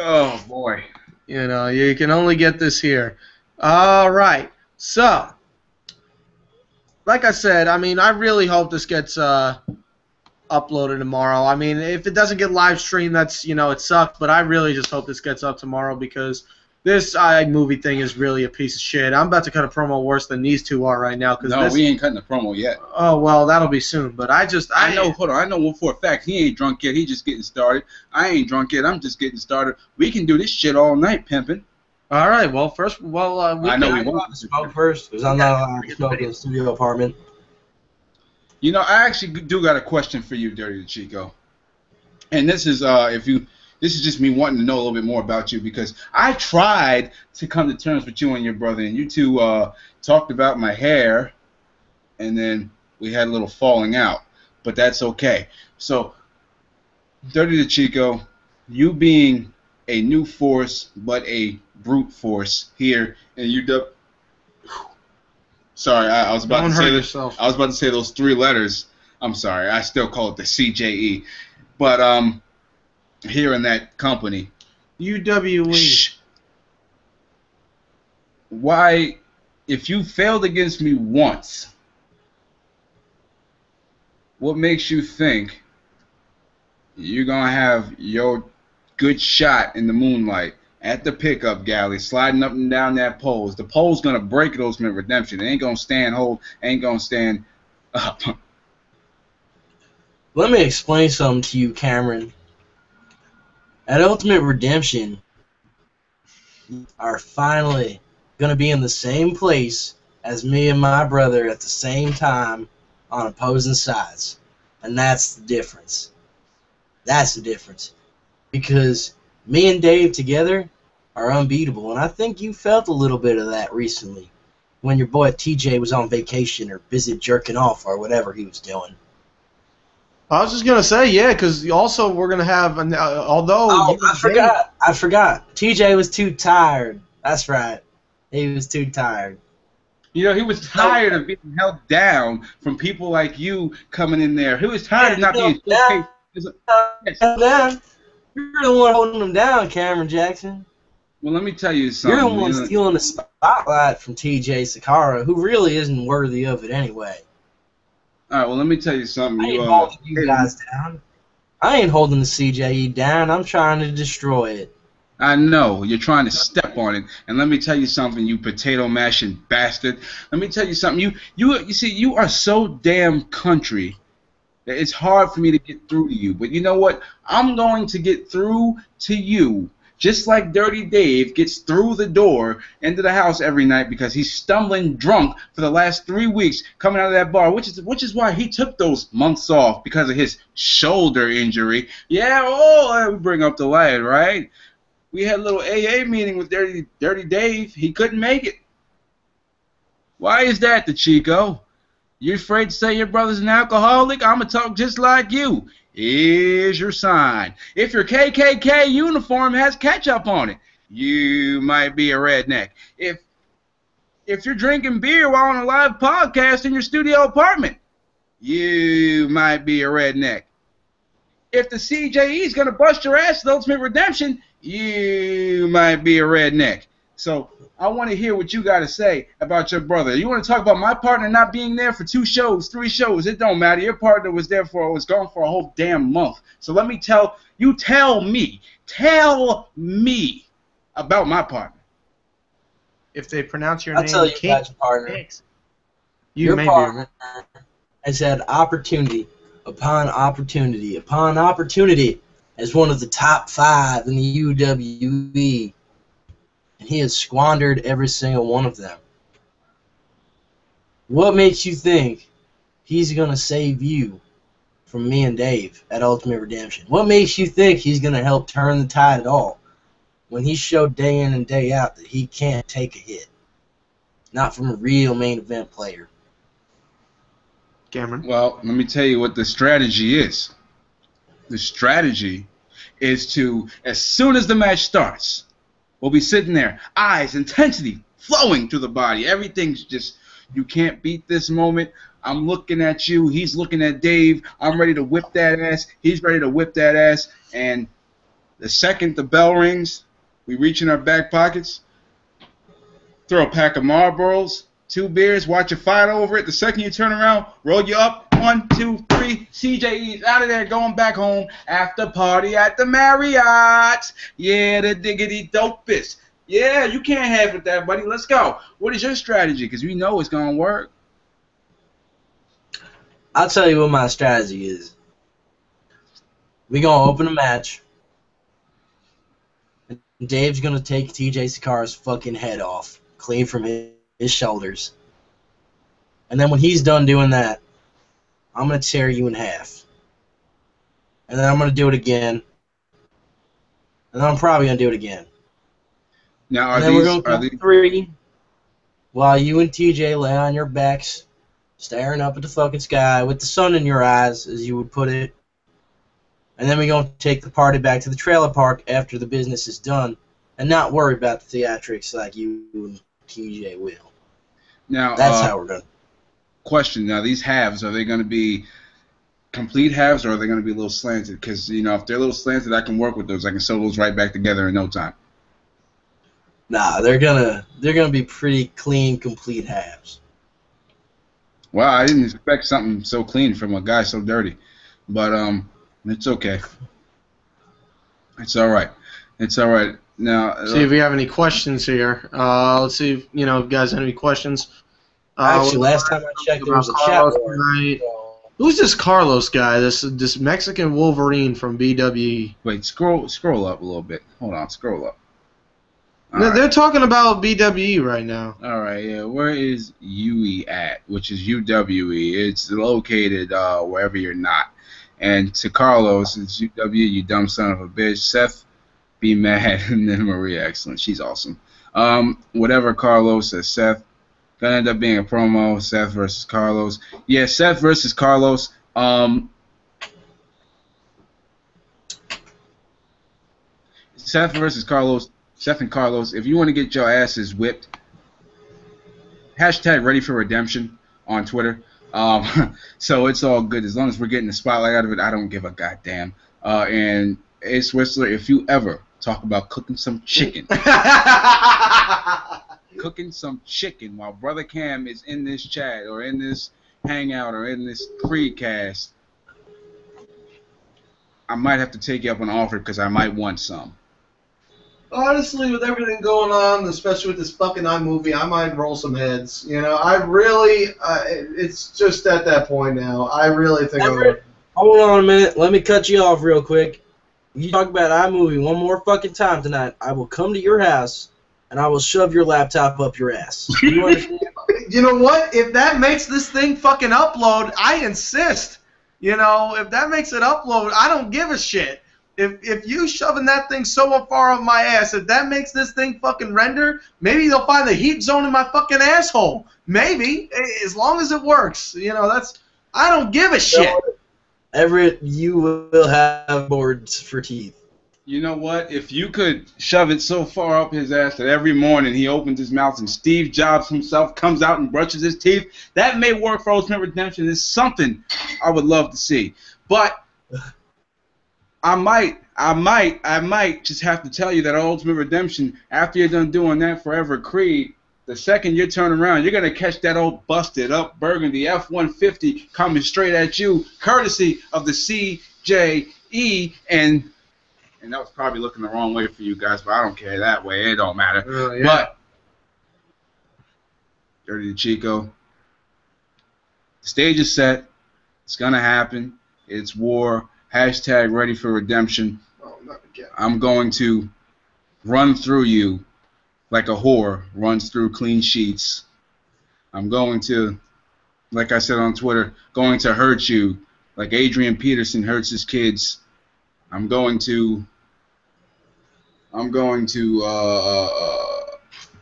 Oh boy. You know, you can only get this here. All right. So, like I said, I mean, I really hope this gets uploaded tomorrow. I mean, if it doesn't get live streamed, that's, you know, it sucked, but I really just hope this gets up tomorrow, because this iMovie thing is really a piece of shit. I'm about to cut a promo worse than these two are right now. No, we ain't cutting the promo yet. Oh, well, that'll be soon, but I know, hold on, I know for a fact he ain't drunk yet. He just getting started. I ain't drunk yet. I'm just getting started. We can do this shit all night, pimping. All right, well, I know we won't smoke first, because I'm not allowed to smoke in the studio apartment. You know, I actually do got a question for you, Dirty Chico. And this is this is just me wanting to know a little bit more about you, because I tried to come to terms with you and your brother, and you two talked about my hair, and then we had a little falling out. But that's okay. So, Dirty Chico, you being a new force, but a brute force here in UW. Sorry, I was about to say this. I was about to say those three letters. I'm sorry. I still call it the CJE. But here in that company, UWE. Shh. Why, if you failed against me once, what makes you think you're gonna have your good shot in the moonlight at the pickup galley, sliding up and down that pole? The pole's gonna break at Ultimate Redemption. It ain't gonna stand hold, ain't gonna stand up. Let me explain something to you, Cameron. At Ultimate Redemption, you are finally going to be in the same place as me and my brother at the same time on opposing sides. And that's the difference. That's the difference. Because me and Dave together are unbeatable. And I think you felt a little bit of that recently when your boy TJ was on vacation or busy jerking off or whatever he was doing. I was just gonna say, yeah, because also we're gonna have, although. Oh, I forgot. TJ was too tired. That's right. He was too tired. You know, he was tired of being held down from people like you coming in there. He was tired of not being showcased. Down. You're the one holding him down, Cameron Jackson. Well, let me tell you something. You're the one stealing the spotlight from TJ Sakara, who really isn't worthy of it anyway. All right, well, let me tell you something. I ain't holding you guys down. I ain't holding the CJE down. I'm trying to destroy it. I know. You're trying to step on it. And let me tell you something, you potato mashing bastard. Let me tell you something. You see, you are so damn country that it's hard for me to get through to you. But you know what? I'm going to get through to you. Just like Dirty Dave gets through the door into the house every night because he's stumbling drunk for the last 3 weeks coming out of that bar, which is why he took those months off because of his shoulder injury. Yeah, we bring up the light, right? We had a little AA meeting with Dirty Dave. He couldn't make it. Why is that, the Chico? You afraid to say your brother's an alcoholic? I'm going to talk just like you. Here's your sign. If your KKK uniform has ketchup on it, you might be a redneck. If you're drinking beer while on a live podcast in your studio apartment, you might be a redneck. If the CJE is going to bust your ass at Ultimate Redemption, you might be a redneck. So I want to hear what you got to say about your brother. You want to talk about my partner not being there for 2 shows, 3 shows. It don't matter. Your partner was gone for a whole damn month. So let me tell me about my partner. If they pronounce your I'll name, tell you about your partner. Your partner has had opportunity upon opportunity upon opportunity as one of the top 5 in the UWE. And he has squandered every single one of them. What makes you think he's going to save you from me and Dave at Ultimate Redemption? What makes you think he's going to help turn the tide at all when he showed day in and day out that he can't take a hit? Not from a real main event player. Cameron? Well, let me tell you what the strategy is. The strategy is to, as soon as the match starts, we'll be sitting there, eyes, intensity flowing through the body. Everything's just, you can't beat this moment. I'm looking at you. He's looking at Dave. I'm ready to whip that ass. He's ready to whip that ass. And the second the bell rings, we reach in our back pockets, throw a pack of Marlboros, 2 beers, watch a fight over it. The second you turn around, roll you up. 1, 2, 3, CJE's out of there, going back home. After party at the Marriott. Yeah, the diggity dopest. Yeah, you can't have it there, buddy. Let's go. What is your strategy? Because we know it's going to work. I'll tell you what my strategy is. We're going to open a match. And Dave's going to take TJ Sakara's fucking head off, clean from his shoulders. And then when he's done doing that, I'm going to tear you in half. And then I'm going to do it again. And then I'm probably going to do it again. Now, and then we're going to count 3 while you and TJ lay on your backs, staring up at the fucking sky with the sun in your eyes, as you would put it. And then we're going to take the party back to the trailer park after the business is done and not worry about the theatrics like you and TJ will. Now, that's how we're going to. Question, now these halves, are they going to be complete halves or are they going to be a little slanted? Because, you know, if they're a little slanted, I can work with those. I can sew those right back together in no time. Nah, they're gonna be pretty clean, complete halves. Well, I didn't expect something so clean from a guy so dirty. But it's okay. It's all right. It's all right. Now, see if we have any questions here. Let's see if you guys have any questions. Actually, last time I checked, there was a chat board. Who's this Carlos guy? This Mexican Wolverine from BWE. Wait, scroll up a little bit. Hold on, scroll up. No, they're talking about BWE right now. All right, yeah. Where is UE at? Which is UWE. It's located wherever you're not. And to Carlos, it's UW, you dumb son of a bitch. Seth, be mad. And then Maria, excellent. She's awesome. Whatever Carlos says, Seth. Gonna end up being a promo. Seth versus Carlos. Yeah, Seth versus Carlos. Seth versus Carlos. Seth and Carlos, if you want to get your asses whipped, hashtag ready for redemption on Twitter. So it's all good. As long as we're getting the spotlight out of it, I don't give a goddamn. And Ace Whistler, if you ever talk about cooking some chicken, while Brother Cam is in this chat or in this hangout or in this CredeCast, I might have to take you up on an offer because I might want some. Honestly, with everything going on, especially with this fucking iMovie, I might roll some heads. You know, I really, it's just at that point now. I really think Hold on a minute. Let me cut you off real quick. You talk about iMovie one more fucking time tonight, I will come to your house and I will shove your laptop up your ass. You understand? You know what? If that makes this thing fucking upload, I insist. You know, if that makes it upload, I don't give a shit. If you shoving that thing so far up my ass, if that makes this thing fucking render, maybe they'll find the heat zone in my fucking asshole. Maybe, as long as it works. You know, I don't give a shit. Everett, you will have boards for teeth. You know what? If you could shove it so far up his ass that every morning he opens his mouth and Steve Jobs himself comes out and brushes his teeth, that may work for Ultimate Redemption. It's something I would love to see. But I might just have to tell you that Ultimate Redemption, after you're done doing that Forever Creed, the second you turn around, you're going to catch that old busted up Burgundy F-150 coming straight at you, courtesy of the CJE, and that was probably looking the wrong way for you guys, but I don't care that way. It don't matter. Yeah. But, Dirty Chico, the stage is set. It's going to happen. It's war. Hashtag ready for redemption. Oh, not again. I'm going to run through you like a whore runs through clean sheets. I'm going to, like I said on Twitter, going to hurt you like Adrian Peterson hurts his kids. I'm going to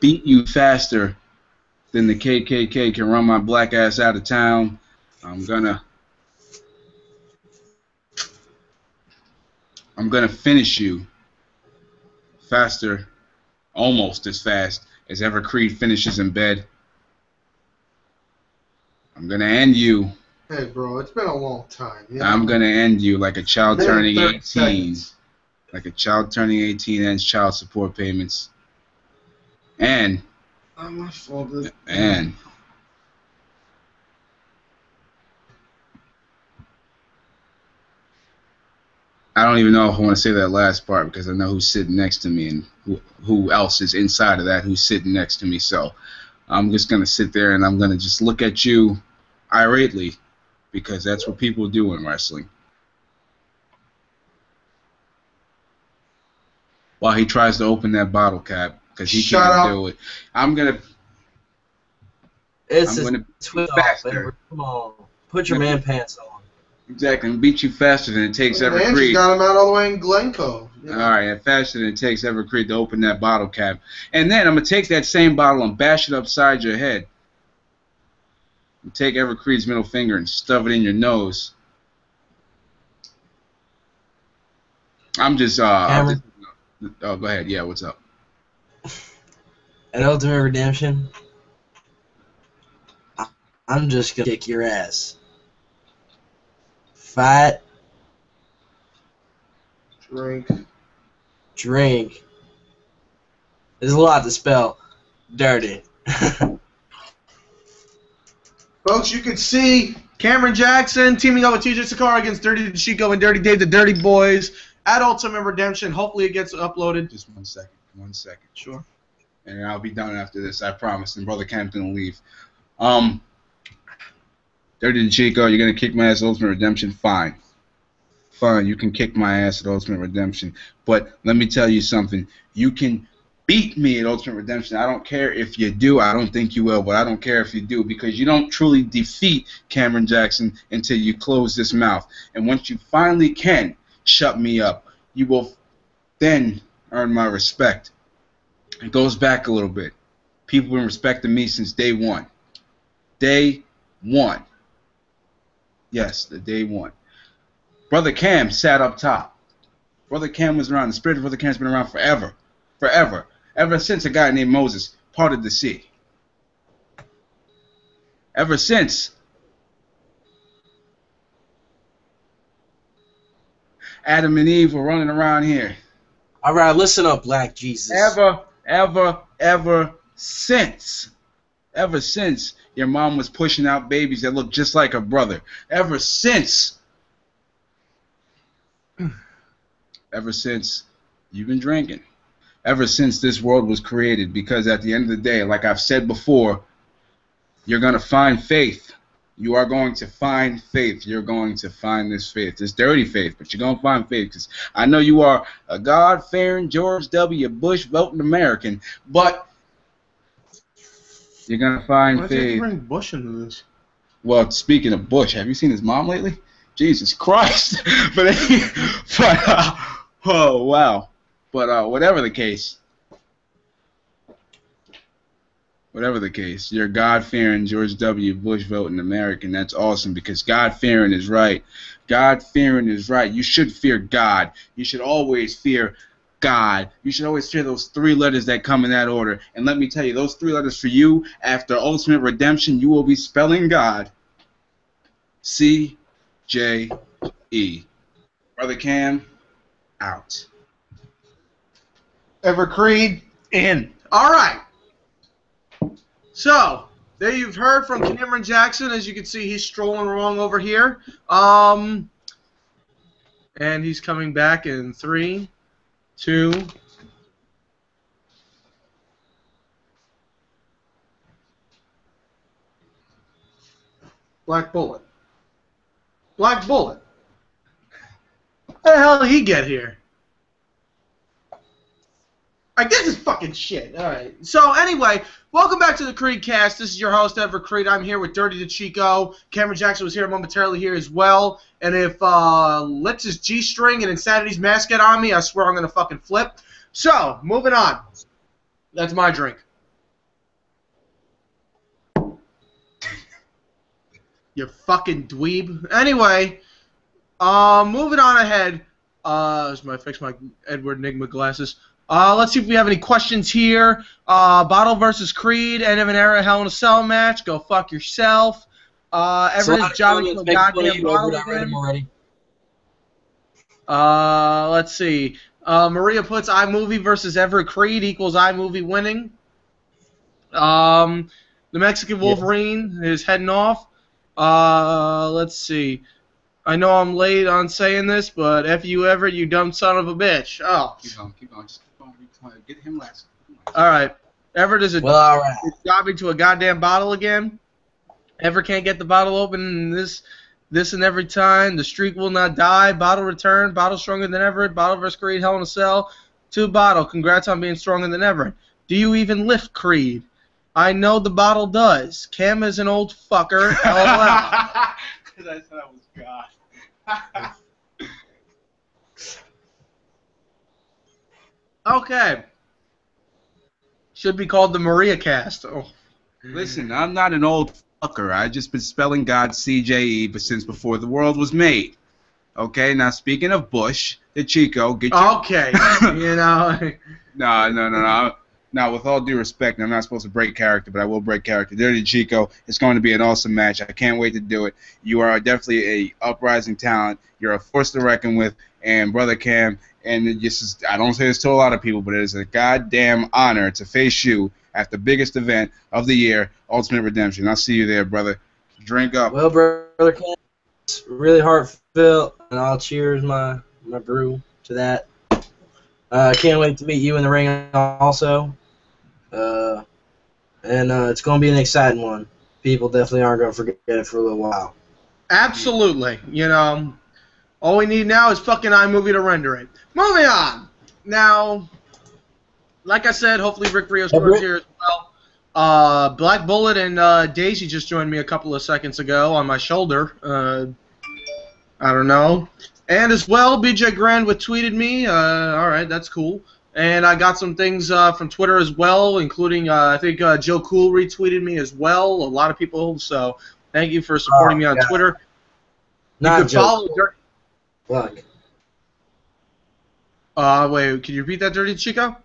beat you faster than the KKK can run my black ass out of town. I'm gonna finish you faster, almost as fast as ever Creed finishes in bed. I'm gonna end you. Hey, bro, it's been a long time. You know? I'm gonna end you like a child turning 18. Seconds. Like a child turning 18 ends child support payments. And Not my fault. Dude. and I don't even know if I want to say that last part because I know who's sitting next to me and who else is inside of that who's sitting next to me. So I'm just gonna sit there and I'm gonna just look at you irately because that's what people do in wrestling. While he tries to open that bottle cap because he can't do it. I'm gonna Twist off, Edward. Come on. Put your man pants on. Exactly, and beat you faster than it takes Ever Man, Creed. she got him out all the way in Glencoe. You know? All right, and faster than it takes Ever Creed to open that bottle cap. And then I'm going to take that same bottle and bash it upside your head. And take Ever Creed's middle finger and stuff it in your nose. I'm just, oh, go ahead. Yeah, what's up? At Ultimate Redemption, I'm just going to kick your ass. Fight. Drink. There's a lot to spell. Dirty. Folks, you can see Cameron Jackson teaming up with TJ Sakara against Dirty Chico and Dirty Dave, the Dirty Boys, at Ultimate Redemption. Hopefully it gets uploaded. Just 1 second. 1 second. Sure. And I'll be done after this, I promise. And Brother Cam's going to leave. Dirty Chico, you're gonna kick my ass at Ultimate Redemption? Fine. Fine, you can kick my ass at Ultimate Redemption. But let me tell you something. You can beat me at Ultimate Redemption. I don't care if you do. I don't think you will, but I don't care if you do, because you don't truly defeat Cameron Jackson until you close this mouth. And once you finally can shut me up, you will then earn my respect. It goes back a little bit. People have been respecting me since day one. Day one. Yes, the day one. Brother Cam sat up top. Brother Cam was around. The spirit of Brother Cam's been around forever. Forever. Ever since a guy named Moses parted the sea. Ever since Adam and Eve were running around here. All right, listen up, Black Jesus. Ever since your mom was pushing out babies that looked just like her brother. Ever since you've been drinking. Ever since this world was created. Because at the end of the day, like I've said before, you're going to find faith. You are going to find faith. You're going to find this faith. This dirty faith, but you're going to find faith. Because I know you are a God-fearing George W. Bush voting American, but you're going to find faith. Why did you bring Bush into this? Well, speaking of Bush, have you seen his mom lately? Jesus Christ. Oh, wow. But whatever the case, you're a God-fearing George W. Bush voting American. That's awesome, because God-fearing is right. God-fearing is right. You should fear God. You should always fear God. You should always fear those 3 letters that come in that order. And let me tell you, those 3 letters for you, after Ultimate Redemption, you will be spelling God. C-J-E. Brother Cam, out. Ever Creed, in. All right. So, there you've heard from Cameron Jackson. As you can see, he's strolling along over here. And he's coming back in 3, 2. Black Bullet. Black Bullet. How the hell did he get here? Like, this is fucking shit. Alright. So, anyway, welcome back to the CredeCast. This is your host, Ever Creed. I'm here with Dirty the Chico. Cameron Jackson was here momentarily here as well. And if Litz's G-string and Insanity's mask get on me, I swear I'm going to fucking flip. So, moving on. That's my drink. You fucking dweeb. Anyway, moving on ahead. Fix my Edward Nigma glasses. Let's see if we have any questions here. Bottle versus Creed, end of an era Hell in a Cell match. Go fuck yourself. Everett is jobbing to a goddamn bottle again. Let's see. Maria puts iMovie versus Everett Creed equals iMovie winning. The Mexican Wolverine is heading off. Let's see. I know I'm late on saying this, but F you Everett, you dumb son of a bitch. Oh. Keep on. Just keep on. Get him last. All right. Everett is jobbing to a goddamn bottle again. Everett can't get the bottle open this and every time. The streak will not die. Bottle return. Bottle stronger than Everett. Bottle versus Creed. Hell in a Cell. 2 Bottle. Congrats on being stronger than Everett. Do you even lift Creed? I know the bottle does. Cam is an old fucker. LOL. Because I said I was God. Okay. Should be called the Maria Cast. Oh. Listen, I'm not an old fucker. I just been spelling God C-J-E, but since before the world was made. Okay, now speaking of Bush, the Chico, get your... Okay, you know... No. Now, with all due respect, I'm not supposed to break character, but I will break character. Dirty Chico, it's going to be an awesome match. I can't wait to do it. You are definitely a uprising talent. You're a force to reckon with, and Brother Cam, and I don't say this to a lot of people, but it is a goddamn honor to face you at the biggest event of the year, Ultimate Redemption. I'll see you there, brother. Drink up. Well, Brother Cam, it's really heartfelt, and I'll cheers my brew to that. Can't wait to meet you in the ring also. And it's going to be an exciting one. Peace. people definitely aren't going to forget it for a little while. Absolutely. You know, all we need now is fucking iMovie to render it. Moving on. Now, like I said, hopefully Rick Rios joins here as well. Black Bullet and Daisy just joined me a couple of seconds ago on my shoulder. I don't know. And as well, BJ Grand tweeted me. All right, that's cool. And I got some things from Twitter as well, including I think Joe Cool retweeted me as well. A lot of people. So thank you for supporting me on Twitter. Not you can follow. Look. Wait, can you repeat that, Dirty Chico?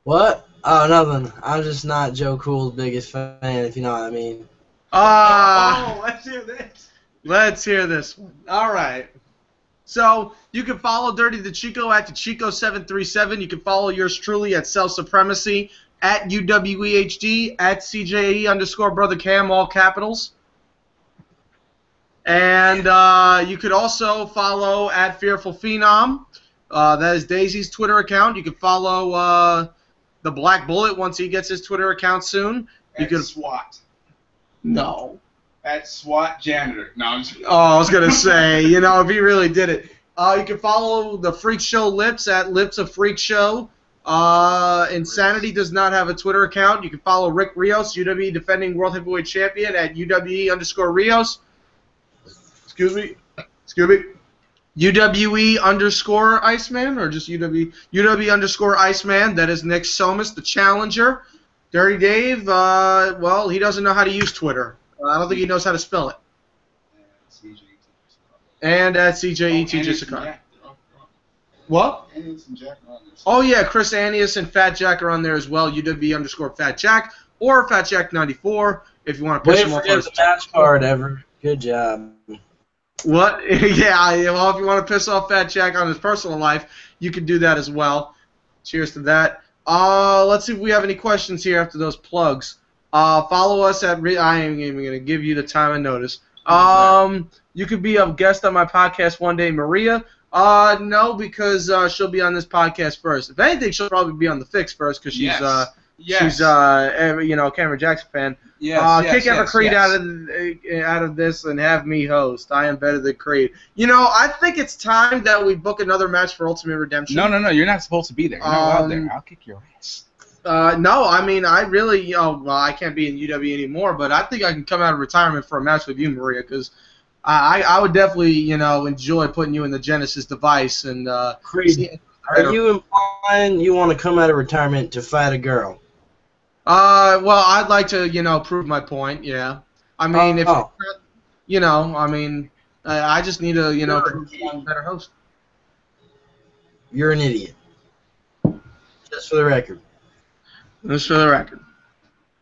What? Oh, nothing. I'm just not Joe Cool's biggest fan, if you know what I mean. Let's hear this. Let's hear this one. All right. So you can follow Dirty the Chico at TheChico737. You can follow yours truly at Self Supremacy, at UWEHD, at CJE_Brother Cam, all capitals. And you could also follow at Fearful Phenom. That is Daisy's Twitter account. You can follow the Black Bullet once he gets his Twitter account soon. You could SWAT. No. At SWAT Janitor. No, I'm just... I was going to say, you know, if he really did it. You can follow the Freak Show Lips at Lips of Freak Show. Insanity does not have a Twitter account. You can follow Rick Rios, UWE defending World Heavyweight Champion, at UWE_Rios. Excuse me. UWE_Iceman, or just UWE_Iceman. That is Nick Somas, the challenger. Dirty Dave, well, he doesn't know how to use Twitter. I don't think he knows how to spell it. And at CJET Jessica. What? Oh, yeah, Chris Anius and Fat Jack are on there as well. UWE_Fat Jack or Fat Jack 94 if you want to push him off. The match card ever. Good job. What? Yeah, well, if you want to piss off Fat Jack on his personal life, you can do that as well. Cheers to that. Let's see if we have any questions here after those plugs. Follow us at... I ain't even going to give you the time and notice. You could be a guest on my podcast one day, Maria. No, because she'll be on this podcast first. If anything, she'll probably be on the Fix first because she's she's Cameron Jackson fan. Kick Ever Creed out of this and have me host. I am better than Creed. You know, I think it's time that we book another match for Ultimate Redemption. No, you're not supposed to be there. You're not allowed there. I'll kick your ass. No, I mean, I really, I can't be in UW anymore, but I think I can come out of retirement for a match with you, Maria, because I would definitely, enjoy putting you in the Genesis device. And Creed, are you implying you want to come out of retirement to fight a girl? Well, I'd like to, prove my point, yeah. I mean, I just need to, prove I'm a better host. You're an idiot. Just for the record. Just for the record.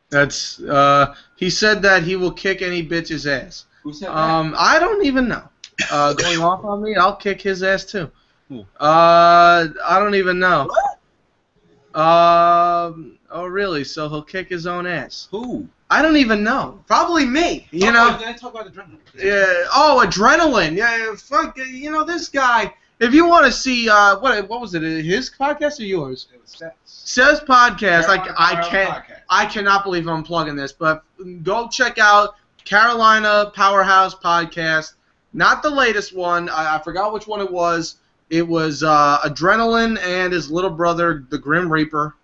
That's, he said that he will kick any bitch's ass. Who said that? I don't even know. Going off on me, I'll kick his ass too. I don't even know. What? Oh, really? So he'll kick his own ass? Who? I don't even know. Probably me. You know? Then talk about adrenaline. Yeah. Oh, adrenaline. Yeah. Fuck. This guy. If you want to see, what was it? His podcast or yours? It was Seth's podcast. I cannot believe I'm plugging this, but go check out Carolina Powerhouse Podcast. Not the latest one. I forgot which one it was. It was Adrenaline and his little brother, the Grim Reaper.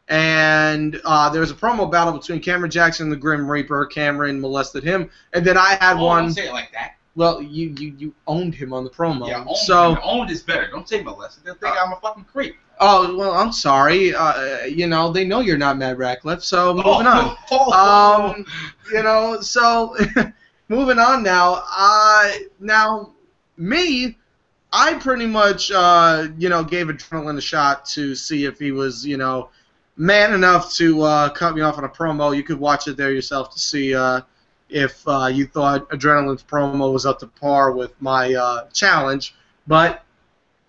And there was a promo battle between Cameron Jackson and the Grim Reaper. Cameron molested him. And then I had one. Don't say it like that. Well, you owned him on the promo. Yeah, owned is better. Don't say molested. They'll think I'm a fucking creep. Oh, well, I'm sorry. They know you're not Matt Ratcliffe, so moving on. So moving on now. Now, me, I pretty much, gave Adrenaline a shot to see if he was, man enough to cut me off on a promo. You could watch it there yourself to see if you thought Adrenaline's promo was up to par with my challenge. But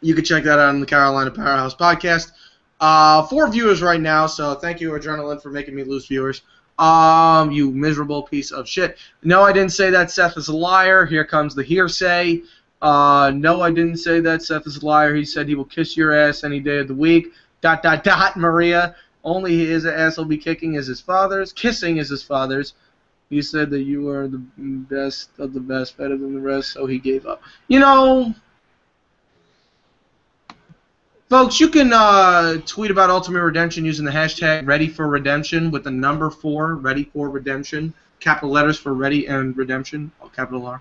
you can check that out on the Carolina Powerhouse Podcast. 4 viewers right now, so thank you, Adrenaline, for making me lose viewers. You miserable piece of shit. No, I didn't say that Seth is a liar. Here comes the hearsay. No, I didn't say that Seth is a liar. He said he will kiss your ass any day of the week. ... Maria. Only his ass will be kicking is his father's. Kissing is his father's. He said that you are the best of the best, better than the rest, so he gave up. You know, folks, you can tweet about Ultimate Redemption using the hashtag #ReadyForRedemption with the number 4, Ready for Redemption, capital letters for Ready and Redemption, capital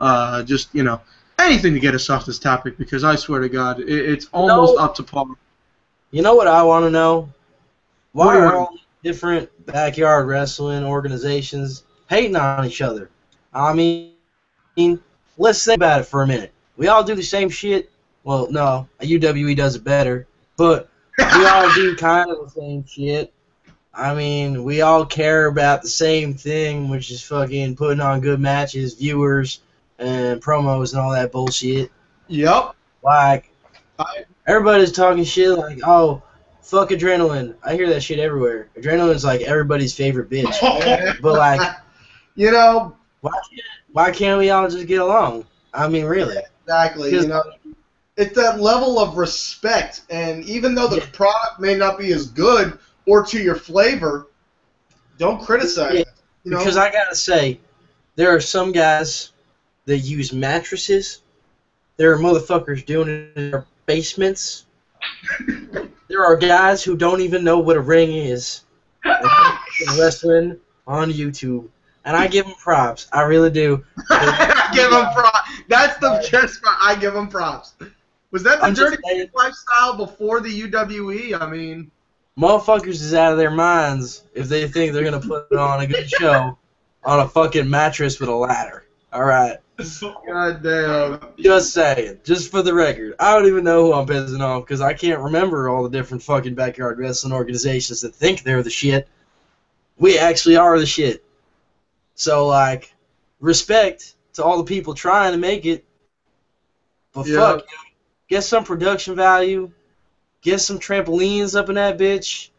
R. Just, you know, anything to get us off this topic, because I swear to God, it's almost up to par. You know what I want to know? What Why do you are want? all different backyard wrestling organizations hating on each other? I mean, let's think about it for a minute. We all do the same shit. Well, no, UWE does it better, but we all do kind of the same shit. I mean, we all care about the same thing, which is fucking putting on good matches, viewers, and promos and all that bullshit. Yep. Like, I- everybody's talking shit like, oh, fuck Adrenaline. I hear that shit everywhere. Adrenaline's like everybody's favorite bitch. But, like, you know, why can't we all just get along? I mean, really. exactly. You know, it's that level of respect, and even though the product may not be as good or to your flavor, don't criticize it. You know? Because I gotta say, there are some guys that use mattresses. There are motherfuckers doing it in their basements. There are guys who don't even know what a ring is. Wrestling on YouTube. And I give them props. I really do. I give them props. That's the best part. I give them props. Was that the I'm just dirty saying. lifestyle before the UWE? I mean, Motherfuckers is out of their minds if they think they're gonna put on a good show on a fucking mattress with a ladder. Alright. God damn. Just saying. Just for the record. I don't even know who I'm pissing off because I can't remember all the different fucking backyard wrestling organizations that think they're the shit. We actually are the shit. So, like, respect to all the people trying to make it. But fuck, get some production value. Get some trampolines up in that bitch.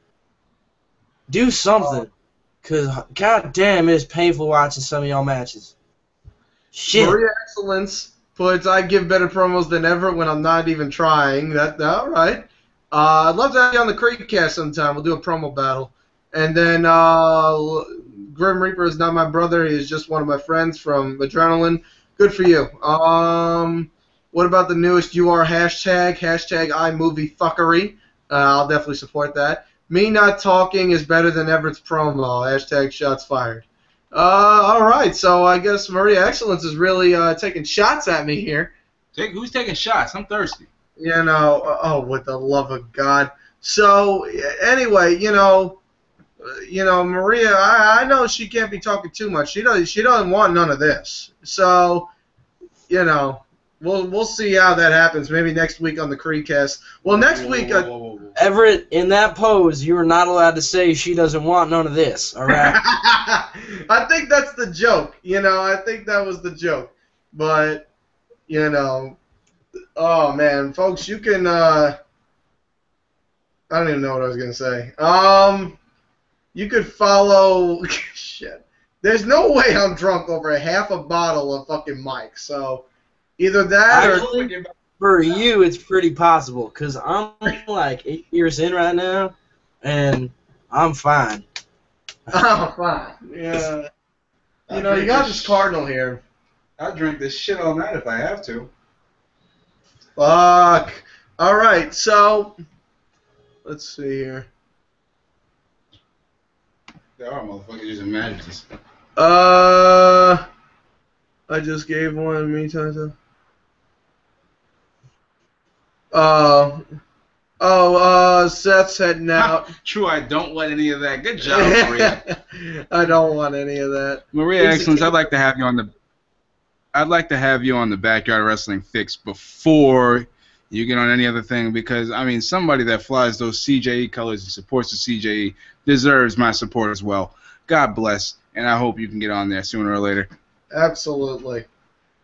Do something. Because, goddamn, it's painful watching some of y'all matches. Shit. Maria Excellence puts, I give better promos than ever when I'm not even trying. All right. I'd love to have you on the CredeCast sometime. We'll do a promo battle. And then Grim Reaper is not my brother. He is just one of my friends from Adrenaline. Good for you. What about the newest UR hashtag? Hashtag iMovieFuckery. I'll definitely support that. Me not talking is better than Everett's promo. Hashtag shots fired. All right, so I guess Maria Excellence is really taking shots at me here. Who's taking shots? I'm thirsty. You know, oh, with the love of God. So, anyway, you know, Maria, I know she can't be talking too much. She doesn't want none of this. So, you know, we'll see how that happens. Maybe next week on the CredeCast. Well, next week. Whoa. Everett, in that pose, you are not allowed to say she doesn't want none of this, alright? I think that's the joke. You know, I think that was the joke. But, you know, oh, man, folks, you can, I don't even know what I was going to say. You could follow, shit. There's no way I'm drunk over half a bottle of fucking Mike. So, either that Actually, or... for you, it's pretty possible, because I'm like 8 years in right now, and I'm fine. Oh, fine. Yeah. You know, you got this Cardinal here. I'll drink this shit all night if I have to. Fuck. All right, so let's see here. There are motherfuckers using mattresses. I just gave one me time. Seth's heading out. True, I don't want any of that. Good job, Maria. I don't want any of that. Maria Excellence, I'd like to have you on the Backyard Wrestling Fix before you get on any other thing, because I mean somebody that flies those CJE colors and supports the CJE deserves my support as well. God bless, and I hope you can get on there sooner or later. Absolutely.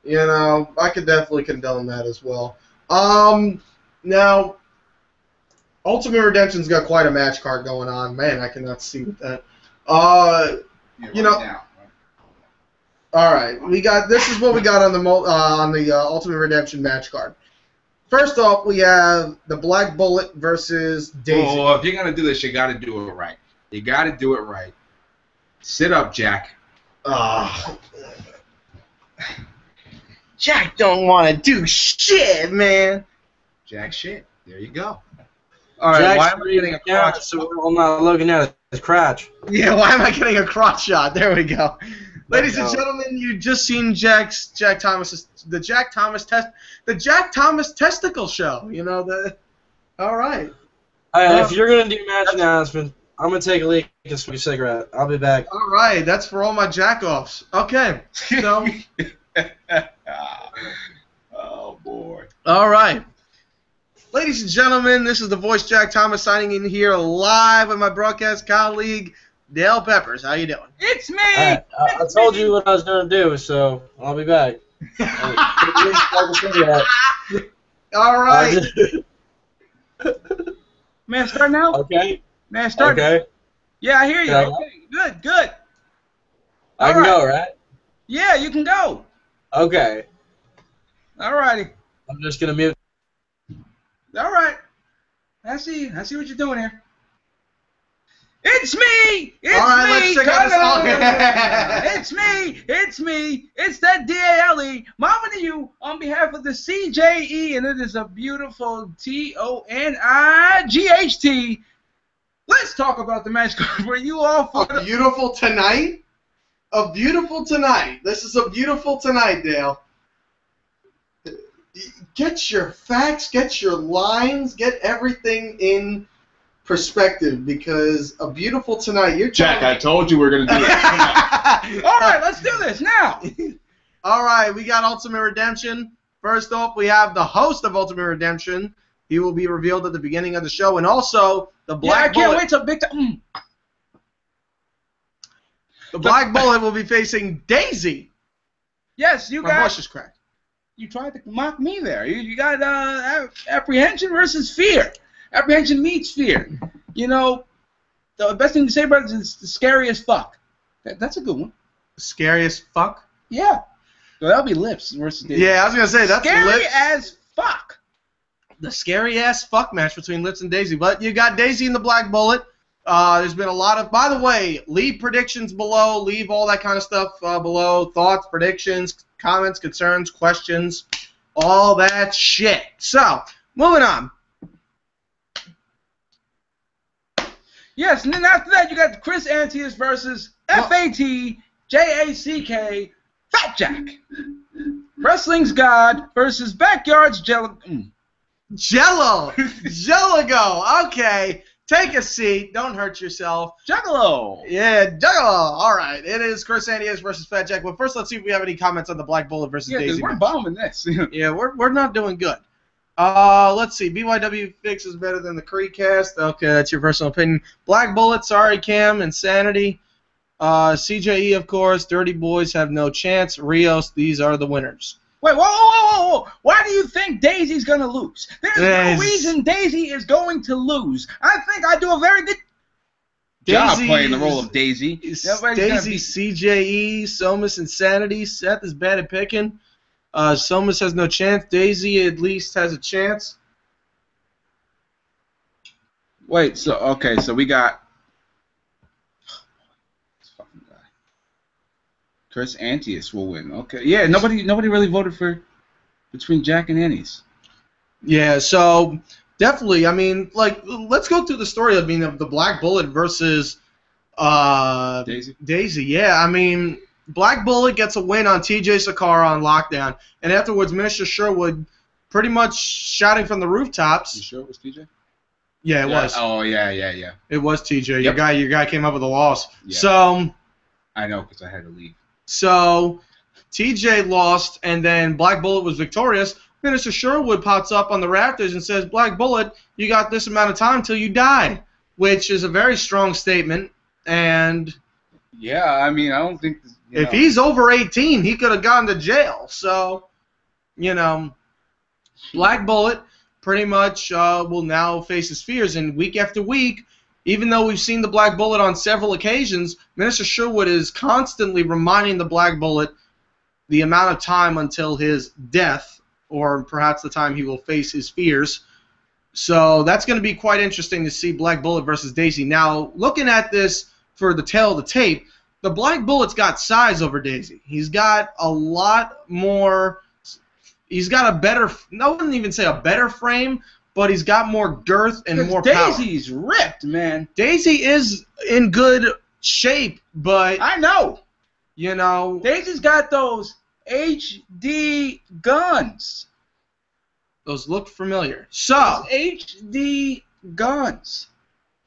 You know, I could definitely condone that as well. Now, Ultimate Redemption's got quite a match card going on. Man, I cannot see with that. You know, all right, this is what we got on the Ultimate Redemption match card. First off, we have the Black Bullet versus Daisy. Oh, if you're gonna do this, you got to do it right. You got to do it right. Sit up, Jack. Jack don't want to do shit, man. Jack shit. There you go. All right, Jack's why am I getting a down, crotch? so I'm not looking at his crotch. Yeah, why am I getting a crotch shot? There we go. Ladies and No. gentlemen, you just seen Jack Thomas's the Jack Thomas testicle show. You know the. All right. Hey, if you're gonna do match announcement, I'm gonna take a leak and smoke a cigarette. I'll be back. All right, that's for all my jack-offs. Okay, so Oh boy. all right, ladies and gentlemen, this is the voice Jack Thomas signing in here live with my broadcast colleague Dale Peppers. How you doing? It's me! Alright, I told you what I was gonna do, so I'll be back. All right. Man, start now? Okay. Man, start. Okay. Yeah, I hear you. Can I go? Okay, good, good. I can Alright. go, right? Yeah, you can go. Okay. Alrighty. I'm just gonna mute. All right. I see what you're doing here. It's me! It's All right, me! let's check out the song. It's me! It's that D-A-L-E, mama to you, on behalf of the CJE, and it is a beautiful T-O-N-I-G-H-T. Let's talk about the match card where you all fought. A beautiful tonight. A beautiful tonight. This is a beautiful tonight, Dale. Get your facts, get your lines, get everything in perspective, because a beautiful tonight. You're Jack, I telling told you we were gonna do it. All right, let's do this now. All right, we got Ultimate Redemption. First off, we have the host of Ultimate Redemption. He will be revealed at the beginning of the show, and also the Yeah, I Black can't Bullet. wait till big time. The Black Bullet will be facing Daisy. Yes, you My got. voice is cracked. You tried to mock me there. You got apprehension versus fear. Apprehension meets fear. You know, the best thing to say about it is the scariest fuck. That's a good one. Scariest fuck. Yeah. So that'll be lips versus Daisy. Yeah, I was gonna say that's Scary Lips. as fuck. The scary ass fuck match between Lips and Daisy. But you got Daisy and the Black Bullet. There's been a lot of. By the way, leave predictions below. Leave all that kind of stuff below. Thoughts, predictions, comments, concerns, questions, all that shit. So, moving on. Yes, and then after that you got Chris Antius versus F-A-T-J-A-C-K Fat Jack. Wrestling's God versus Backyard's Jello. Jello. Jelligo. Okay. Take a seat. Don't hurt yourself. Juggalo. Yeah, Juggalo. All right. It is Chris Antius versus Fat Jack. But first, let's see if we have any comments on the Black Bullet versus Yeah, 'cause Daisy we're match. bombing this. Yeah, we're not doing good. Let's see. BYW Fix is better than the CredeCast. Okay, that's your personal opinion. Black Bullet, sorry, Cam. Insanity. CJE, of course. Dirty Boys have no chance. Rios, these are the winners. Wait, whoa. Why do you think Daisy's going to lose? There's Yes. no reason Daisy is going to lose. I think I do a very good Job Daisy playing the role of Daisy. Everybody's gonna Daisy, be- CJE, Somas, Insanity. Seth is bad at picking. Somas has no chance. Daisy at least has a chance. Wait, so we got this fucking guy. Chris Antius will win. Okay, yeah, nobody really voted for between Jack and Annie's. Yeah, so definitely. I mean, like, let's go through the story. Of the Black Bullet versus Daisy. Daisy. Yeah, I mean, Black Bullet gets a win on TJ Sakara on Lockdown, and afterwards, Minister Sherwood pretty much shouting from the rooftops. You sure it was TJ? Yeah, it was. Oh yeah. It was TJ. Yep. Your guy came up with a loss. Yeah. So I know because I had to leave. So TJ lost, and then Black Bullet was victorious. Minister Sherwood pops up on the rafters and says, Black Bullet, you got this amount of time till you die, which is a very strong statement. And Yeah, I mean, I don't think. if he's over 18, he could have gone to jail. So, Black Bullet pretty much will now face his fears. And week after week, even though we've seen the Black Bullet on several occasions, Minister Sherwood is constantly reminding the Black Bullet the amount of time until his death, or perhaps the time he will face his fears. So that's going to be quite interesting to see Black Bullet versus Daisy. Now, looking at this for the tail of the tape, the Black Bullet's got size over Daisy. He's got a lot more. He's got a better. I wouldn't even say a better frame, but he's got more girth and more power. Daisy's ripped, man. Daisy is in good shape, but I know. you know, Daisy's got those HD guns. those look familiar. So, Those HD guns.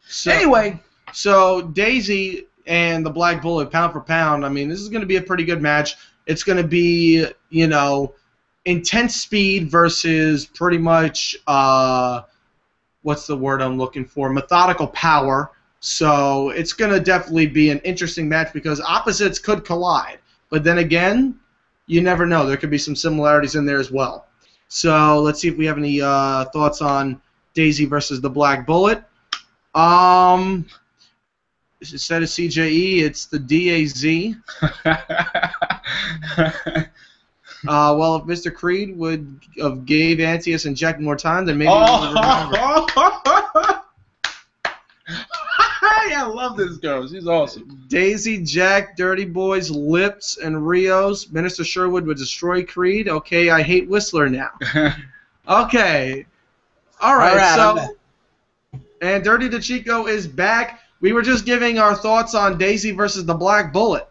so Anyway, so Daisy and the Black Bullet, pound for pound. I mean, this is going to be a pretty good match. It's going to be, you know, intense speed versus pretty much what's the word I'm looking for? Methodical power. So it's going to definitely be an interesting match because opposites could collide. But then again, you never know. There could be some similarities in there as well. So let's see if we have any thoughts on Daisy versus the Black Bullet. Instead of CJE, it's the DAZ. Well, if Mr. Creed would have gave Antius and Jack more time, then maybe we would remember. I love this girl. She's awesome. Daisy, Jack, Dirty Boys, Lips, and Rios. Minister Sherwood would destroy Creed. Okay, I hate Whistler now. Okay. All right, so... And Dirty DeChico is back. We were just giving our thoughts on Daisy versus the Black Bullet.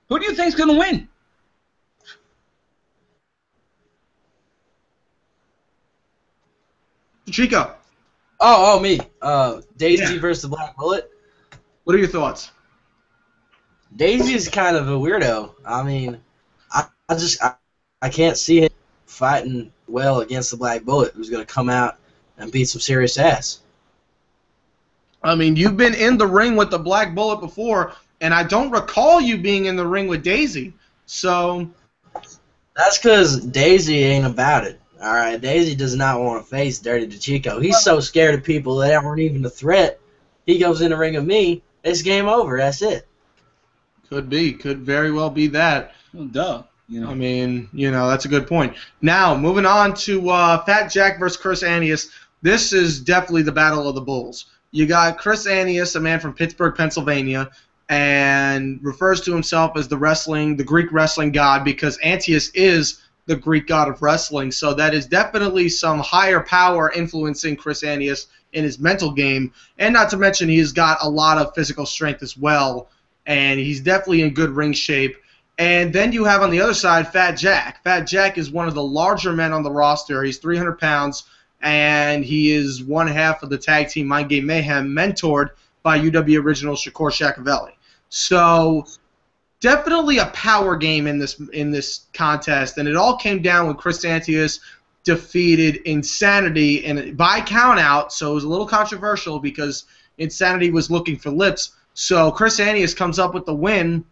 Who do you think's gonna win? DeChico, Oh, me. Daisy versus the Black Bullet. what are your thoughts? Daisy is kind of a weirdo. I mean, I can't see him fighting well against the Black Bullet, who's going to come out and beat some serious ass. I mean, you've been in the ring with the Black Bullet before, and I don't recall you being in the ring with Daisy. So That's because Daisy ain't about it. All right, Daisy does not want to face Dirty DeChico. He's so scared of people that aren't even a threat. He goes in the ring with me. It's game over. That's it. could very well be that. Well, duh. You know. I mean, you know, that's a good point. Now, moving on to Fat Jack versus Chris Annius. This is definitely the battle of the bulls. You got Chris Annius, a man from Pittsburgh, Pennsylvania, and refers to himself as the Greek wrestling god because Antius is the Greek god of wrestling. So that is definitely some higher power influencing Chris Annius in his mental game. And not to mention he's got a lot of physical strength as well. And he's definitely in good ring shape. And then you have on the other side Fat Jack. Fat Jack is one of the larger men on the roster. He's 300 pounds. And he is one half of the tag team Mind Game Mayhem, mentored by UW original Shakur Shakavelli. So definitely a power game in this contest, and it all came down when Chris Antius defeated Insanity and by countout. So it was a little controversial because Insanity was looking for Lips. So Chris Antius comes up with the win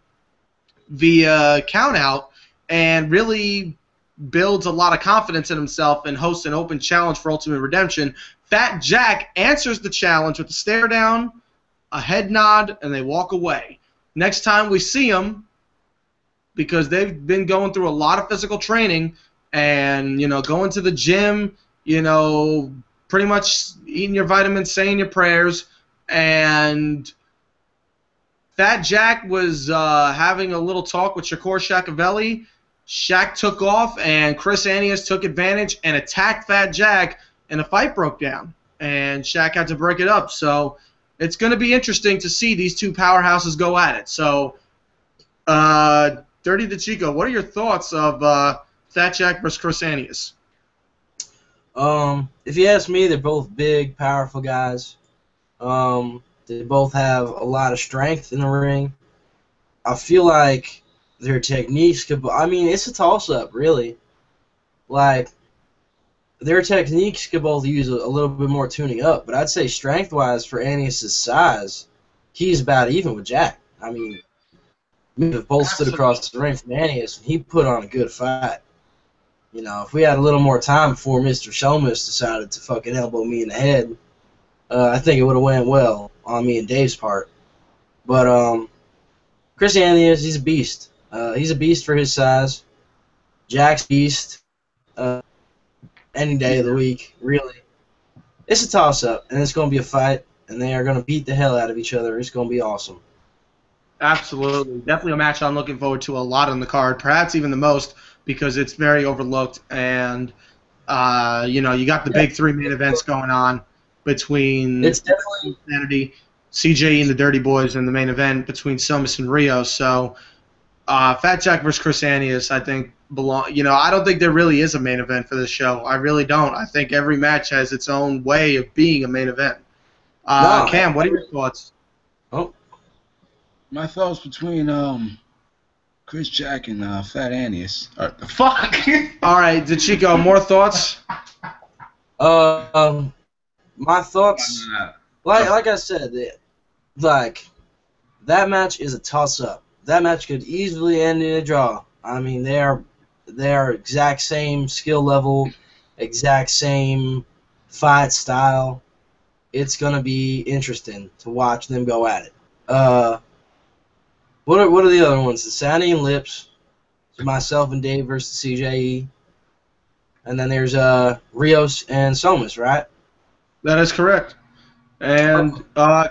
via countout and really builds a lot of confidence in himself and hosts an open challenge for Ultimate Redemption. Fat Jack answers the challenge with a stare down, a head nod, and they walk away. Next time we see them, because they've been going through a lot of physical training and, you know, going to the gym, you know, pretty much eating your vitamins, saying your prayers, and Fat Jack was having a little talk with Shakur Shakavelli. Shaq took off, and Chris Annius took advantage and attacked Fat Jack, and a fight broke down. And Shaq had to break it up. So it's going to be interesting to see these two powerhouses go at it. So, Dirty DeChico, what are your thoughts of Fat Jack versus Chris Annius? If you ask me, they're both big, powerful guys. They both have a lot of strength in the ring. I feel like their techniques could... I mean, it's a toss-up, really. Like, their techniques could both use a little bit more tuning up, but I'd say strength-wise, for Annius' size, he's about even with Jack. I mean, we have both stood across the ring from Annius, and he put on a good fight. You know, if we had a little more time before Mr. Shomus decided to fucking elbow me in the head, I think it would have went well on me and Dave's part. But Chris Annius, he's a beast. He's a beast for his size. Jack's beast. Any day of the week, really. It's a toss-up, and it's going to be a fight, and they are going to beat the hell out of each other. It's going to be awesome. Absolutely. Definitely a match I'm looking forward to a lot on the card, perhaps even the most, because it's very overlooked. And, you got the big three main events going on between It's definitely Sanity, CJ and the Dirty Boys in the main event between Somas and Rio. So, Fat Jack versus Chris Anius, I think, belong. I don't think there really is a main event for this show. I really don't. I think every match has its own way of being a main event. No, Cam, what are your thoughts? oh, My thoughts between Chris Jack and Fat Anius. Fuck. All right, DeChico, more thoughts? my thoughts. Like I said, that match is a toss-up. That match could easily end in a draw. I mean, they are exact same skill level, exact same fight style. It's gonna be interesting to watch them go at it. What are the other ones? The Sandy and Lips, myself and Dave versus CJE, and then there's Rios and Somas, right? That is correct. And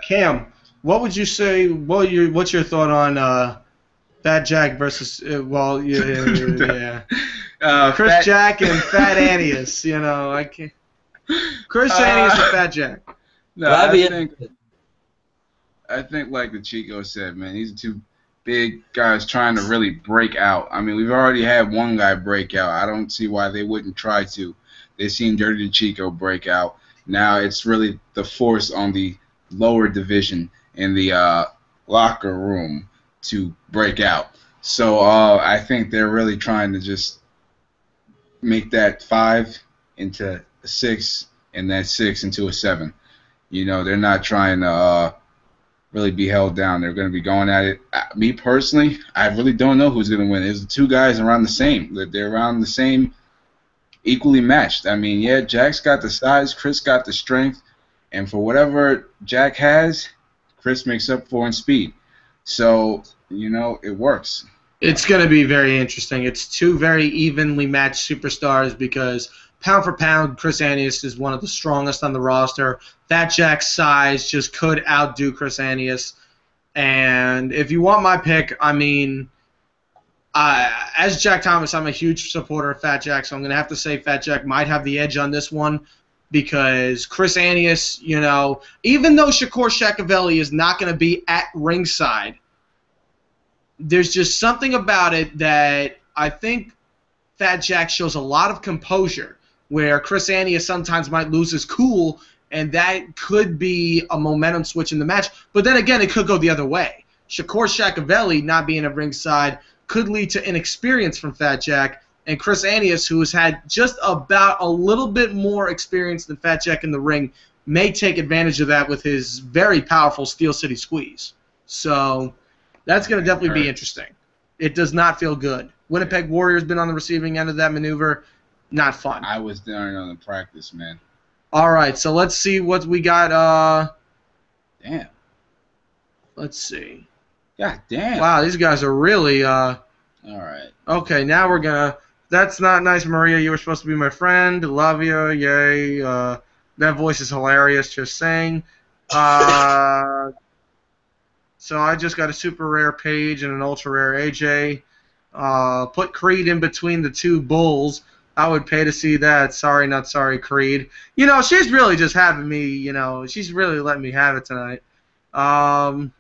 Cam, what would you say? What's your thought on Fat Jack versus? Yeah. Chris Jack and Fat Anius. I can't. Chris Anius and Fat Jack. No, I think like the Chico said, man, these are two big guys trying to really break out. I mean, we've already had one guy break out. I don't see why they wouldn't try to. They've seen Dirty Chico break out. Now it's really the force on the lower division in the locker room to break out. So I think they're really trying to just make that 5 into a 6 and that 6 into a 7. They're not trying to really be held down. They're going to be going at it. Me personally, I really don't know who's going to win. There's the two guys around the same. They're around the same, equally matched. I mean, yeah, Jack's got the size, Chris got the strength, and for whatever Jack has, Chris makes up for in speed. So, it works. It's going to be very interesting. It's two very evenly matched superstars because pound for pound, Chris Anius is one of the strongest on the roster. Fat Jack's size just could outdo Chris Anius. And if you want my pick, I mean, as Jack Thomas, I'm a huge supporter of Fat Jack, so I'm going to have to say Fat Jack might have the edge on this one because Chris Anius, even though Shakur Shakavelli is not going to be at ringside, there's just something about it that I think Fat Jack shows a lot of composure, where Chris Anius sometimes might lose his cool, and that could be a momentum switch in the match. But then again, it could go the other way. Shakur Shakavelli not being at ringside could lead to inexperience from Fat Jack, and Chris Anius, who has had just about a little bit more experience than Fat Jack in the ring, may take advantage of that with his very powerful Steel City Squeeze. So that's going to definitely be interesting. It does not feel good. Winnipeg Warriors been on the receiving end of that maneuver. Not fun. I was there on the practice, man. All right, so let's see what we got. Damn. Let's see. God damn. Wow, these guys are really. All right. Okay, now we're gonna. That's not nice, Maria. You were supposed to be my friend. Love you. Yay. That voice is hilarious. Just saying. So I just got a super rare Page and an ultra rare AJ. Put Creed in between the two bulls. I would pay to see that. Sorry, not sorry, Creed. She's really just having me, she's really letting me have it tonight. God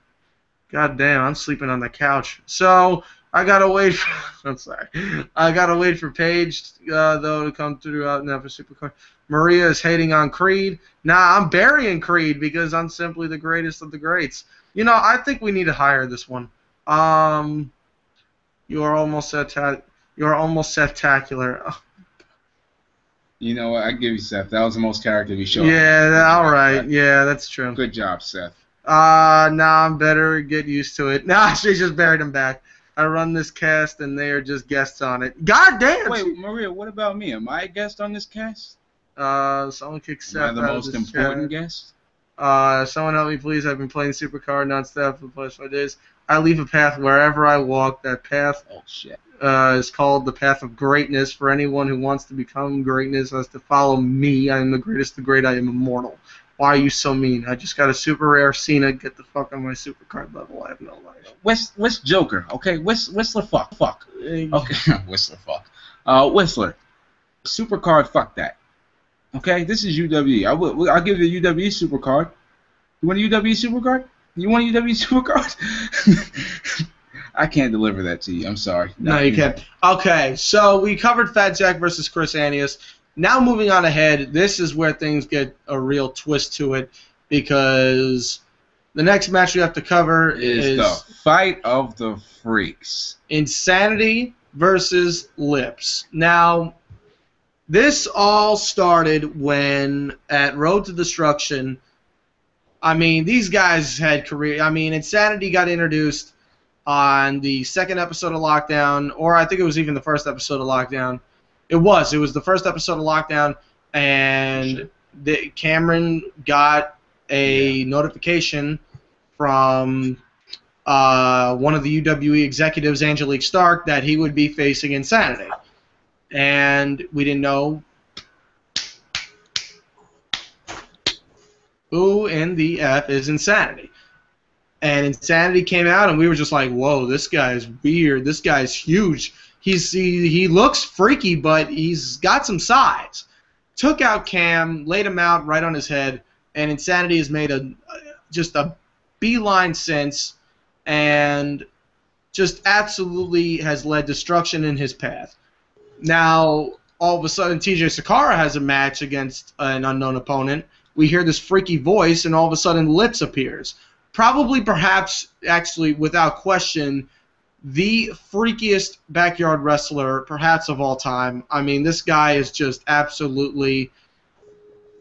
damn, I'm sleeping on the couch. So, I gotta wait for, I'm sorry. I gotta wait for Paige, though, to come through out now for Supercard. Maria is hating on Creed. Nah, I'm burying Creed because I'm simply the greatest of the greats. I think we need to hire this one. You are almost spectacular. Oh. You know what? I give you Seth. That was the most character we showed. Yeah, all right. Yeah, that's true. Good job, Seth. Nah, I'm better. Get used to it. Nah, she just buried him back. I run this cast, and they are just guests on it. God damn! Wait, Maria, what about me? Am I a guest on this cast? Someone kick Seth Am I the out most of this important chat. guest? Someone help me, please. I've been playing Supercard nonstop for the past 5 days. I leave a path wherever I walk. That path Oh, shit. is called the Path of Greatness. For anyone who wants to become greatness has to follow me. I am the greatest, the great. I am immortal. Why are you so mean? I just got a super rare Cena. Get the fuck on my super card level. I have no life. Whist Joker, okay? Whistler fuck. Okay, Whistler fuck. Whistler. Super card, fuck that. Okay, this is UWE. I'll give you a UWE super card. You want a UWE super card? You want a UWE super card? I can't deliver that to you. I'm sorry. No, you can't. Okay, so we covered Fat Jack versus Chris Anius. Now moving on ahead, this is where things get a real twist to it because the next match we have to cover is the Fight of the Freaks. Insanity versus Lips. Now, this all started when at Road to Destruction, I mean, these guys had career. I mean, Insanity got introduced on the second episode of Lockdown, or I think it was even the first episode of Lockdown. It was the first episode of Lockdown, and Cameron got a notification from one of the UWE executives, Angelique Stark, that he would be facing Insanity. And we didn't know who in the F is Insanity. And Insanity came out, and we were just like, whoa, this guy's weird. This guy's huge. He looks freaky, but he's got some size. Took out Cam, laid him out right on his head, and Insanity has made just a beeline since, and just absolutely has led destruction in his path. Now, all of a sudden, TJ Sakara has a match against an unknown opponent. We hear this freaky voice, and all of a sudden, Lips appears. Probably, perhaps, actually, without question, the freakiest backyard wrestler, perhaps, of all time. I mean, this guy is just absolutely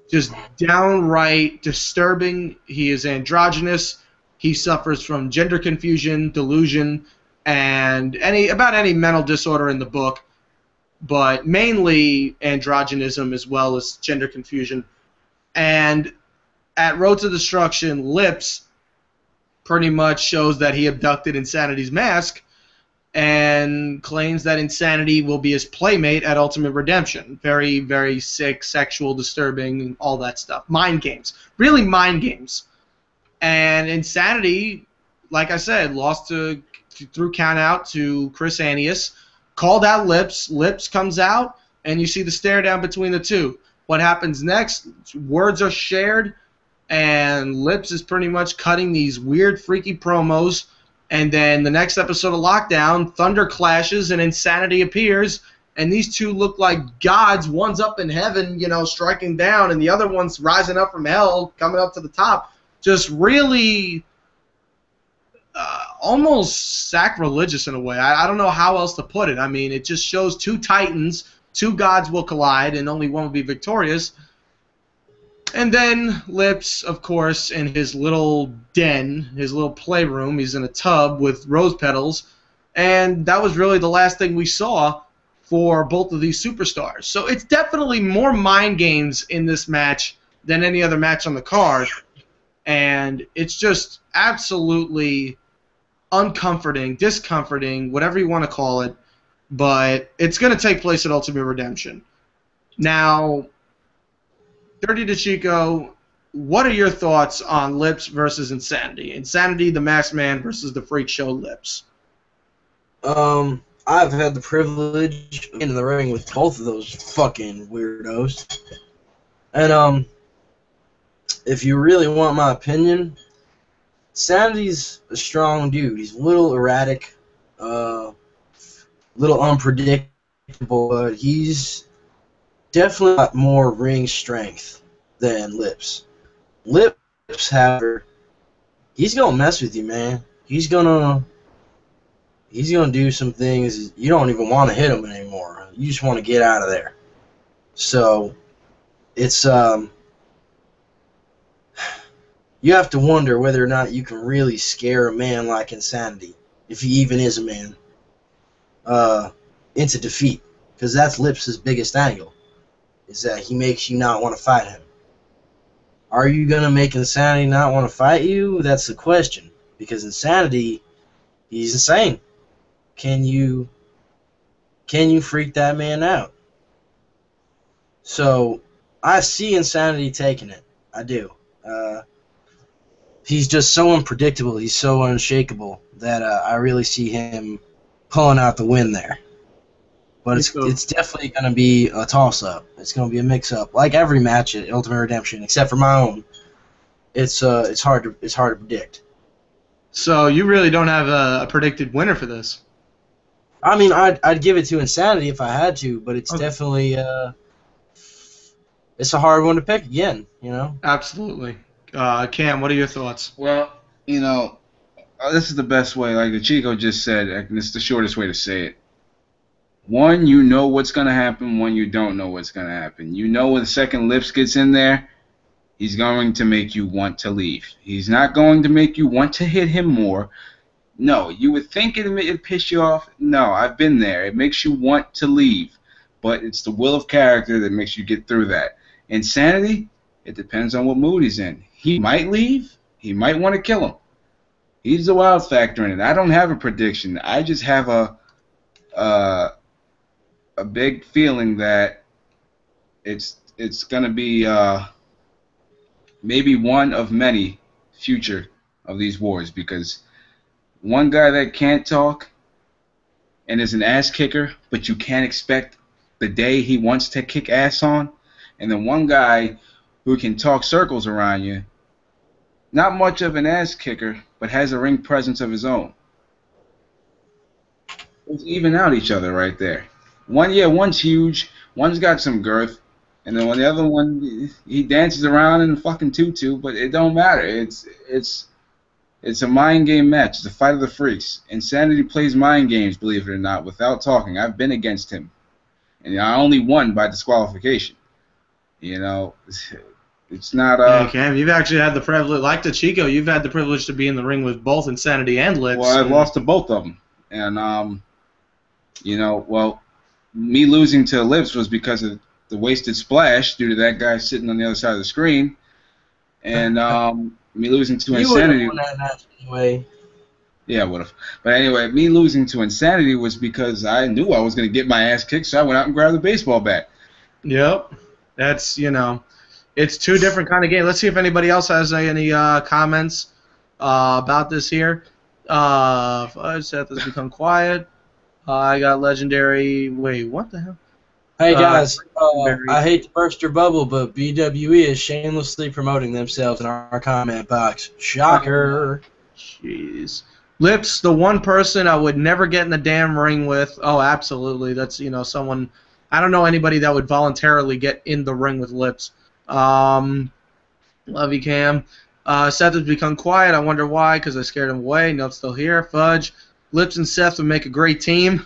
just downright disturbing. He is androgynous. He suffers from gender confusion, delusion, and about any mental disorder in the book, but mainly androgynism as well as gender confusion. And at Road to Destruction, Lips pretty much shows that he abducted Insanity's mask and claims that Insanity will be his playmate at Ultimate Redemption. Very, very sick, sexual, disturbing, all that stuff. Mind games. Really mind games. And Insanity, like I said, lost through countout to Chris Anius. Called out Lips. Lips comes out, and you see the stare down between the two. What happens next? Words are shared, and Lips is pretty much cutting these weird, freaky promos. And then the next episode of Lockdown, thunder clashes and Insanity appears, and these two look like gods. One's up in heaven, striking down, and the other one's rising up from hell, coming up to the top. Just really almost sacrilegious in a way. I don't know how else to put it. I mean, it just shows two titans, two gods will collide, and only one will be victorious. And then Lips, of course, in his little den, his little playroom, he's in a tub with rose petals, and that was really the last thing we saw for both of these superstars. So it's definitely more mind games in this match than any other match on the card, and it's just absolutely uncomforting, discomforting, whatever you want to call it, but it's going to take place at Ultimate Redemption. Now, Dirty DeChico, what are your thoughts on Lips versus Insanity? Insanity, the Masked Man, versus the Freak Show Lips. I've had the privilege of being in the ring with both of those fucking weirdos. And, if you really want my opinion, Insanity's a strong dude. He's a little erratic, a little unpredictable, but he's definitely got more ring strength than Lips. Lips, however, he's gonna mess with you, man. He's gonna do some things you don't even want to hit him anymore. You just want to get out of there. So it's you have to wonder whether or not you can really scare a man like Insanity, if he even is a man, into defeat, because that's Lips' biggest angle. Is that he makes you not want to fight him. Are you going to make Insanity not want to fight you? That's the question. Because Insanity, he's insane. Can you freak that man out? So, I see Insanity taking it. I do. He's just so unpredictable. He's so unshakable that I really see him pulling out the win there. But it's definitely going to be a toss-up. It's going to be a mix-up, like every match at Ultimate Redemption, except for my own. It's hard to predict. So you really don't have a predicted winner for this? I mean, I'd give it to Insanity if I had to, but it's definitely it's a hard one to pick again. You know. Absolutely. Cam, what are your thoughts? Well, this is the best way. Like the Chico just said, and it's the shortest way to say it. One, you know what's going to happen. One, you don't know what's going to happen. You know when the second Lips gets in there, he's going to make you want to leave. He's not going to make you want to hit him more. No, you would think it'd piss you off. No, I've been there. It makes you want to leave. But it's the will of character that makes you get through that. Insanity, it depends on what mood he's in. He might leave. He might want to kill him. He's the wild factor in it. I don't have a prediction. I just have a big feeling that it's going to be maybe one of many future of these wars, because one guy that can't talk and is an ass kicker, but you can't expect the day he wants to kick ass on, and then one guy who can talk circles around you, not much of an ass kicker, but has a ring presence of his own. Let's even out each other right there. One's huge, one's got some girth, and then when the other one, he dances around in a fucking tutu, but it don't matter. It's a mind game match. It's a fight of the freaks. Insanity plays mind games, believe it or not, without talking. I've been against him, and I only won by disqualification. It's not. Yeah, Cam, you've actually had the privilege, like the Chico, you've had the privilege to be in the ring with both Insanity and Lips. Well, I've lost to both of them, and me losing to Lips was because of the wasted splash due to that guy sitting on the other side of the screen, and me losing to Insanity. You would have won that match anyway. Yeah, I would have. But anyway, me losing to Insanity was because I knew I was going to get my ass kicked, so I went out and grabbed the baseball bat. Yep. That's, it's two different kind of games. Let's see if anybody else has any comments about this here. Seth has become quiet. I got Legendary. Wait, what the hell? Hey guys, I hate to burst your bubble, but BWE is shamelessly promoting themselves in our comment box. Shocker. Jeez. Lips, the one person I would never get in the damn ring with. Oh, absolutely. That's, someone. I don't know anybody that would voluntarily get in the ring with Lips. Love you, Cam. Seth has become quiet. I wonder why, because I scared him away. Nope, still here. Fudge. Lips and Seth would make a great team.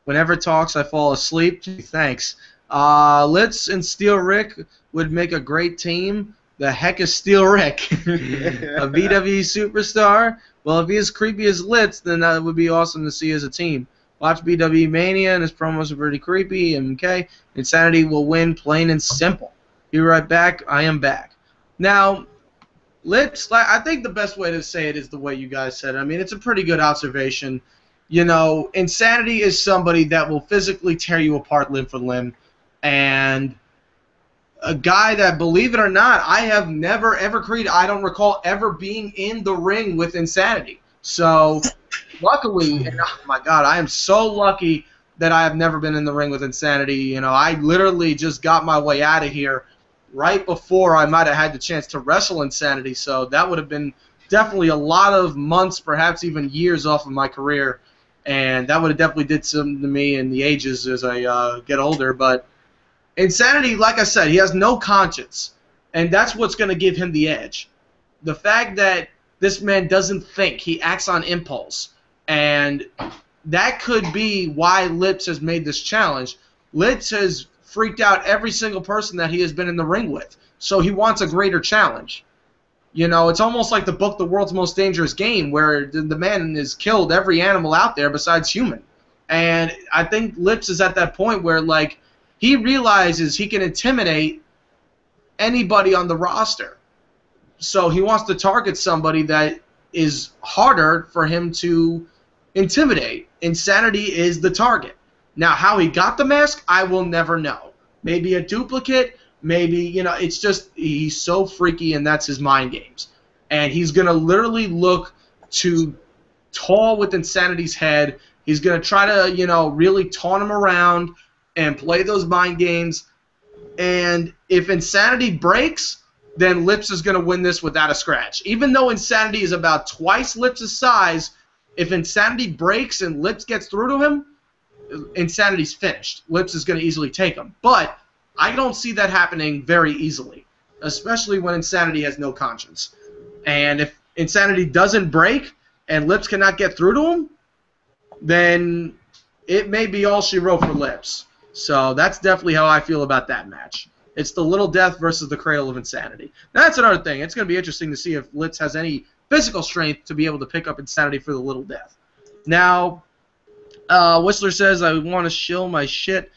Whenever it talks, I fall asleep. Gee, thanks. Lips and Steel Rick would make a great team. The heck is Steel Rick? A VW superstar? Well, if he's as creepy as Lips, then that would be awesome to see as a team. Watch BW Mania, and his promos are pretty creepy. MK. Insanity will win, plain and simple. Be right back. I am back. Now, Lips, I think the best way to say it is the way you guys said it. I mean, it's a pretty good observation. Insanity is somebody that will physically tear you apart limb for limb. And a guy that, believe it or not, I have never, ever I don't recall ever being in the ring with Insanity. So, luckily, and oh my God, I am so lucky that I have never been in the ring with Insanity. I literally just got my way out of here right before I might have had the chance to wrestle Insanity. So that would have been definitely a lot of months, perhaps even years off of my career. And that would have definitely did something to me in the ages as I get older. But Insanity, like I said, he has no conscience. And that's what's going to give him the edge. The fact that this man doesn't think. He acts on impulse. And that could be why Lips has made this challenge. Lips has freaked out every single person that he has been in the ring with. So he wants a greater challenge. It's almost like the book The World's Most Dangerous Game, where the man has killed every animal out there besides human. And I think Lips is at that point where, he realizes he can intimidate anybody on the roster. So he wants to target somebody that is harder for him to intimidate. Insanity is the target. Now, how he got the mask, I will never know. Maybe a duplicate, maybe, it's just he's so freaky, and that's his mind games. And he's going to literally look to toy with Insanity's head. He's going to try to, really taunt him around and play those mind games. And if Insanity breaks, then Lips is going to win this without a scratch. Even though Insanity is about twice Lips' size, if Insanity breaks and Lips gets through to him, Insanity's finished. Lips is going to easily take him. But I don't see that happening very easily, especially when Insanity has no conscience. And if Insanity doesn't break and Lips cannot get through to him, then it may be all she wrote for Lips. So that's definitely how I feel about that match. It's the Little Death versus the Cradle of Insanity. Now, that's another thing. It's going to be interesting to see if Lips has any physical strength to be able to pick up Insanity for the Little Death. Now, Whistler says, I want to shill my shit,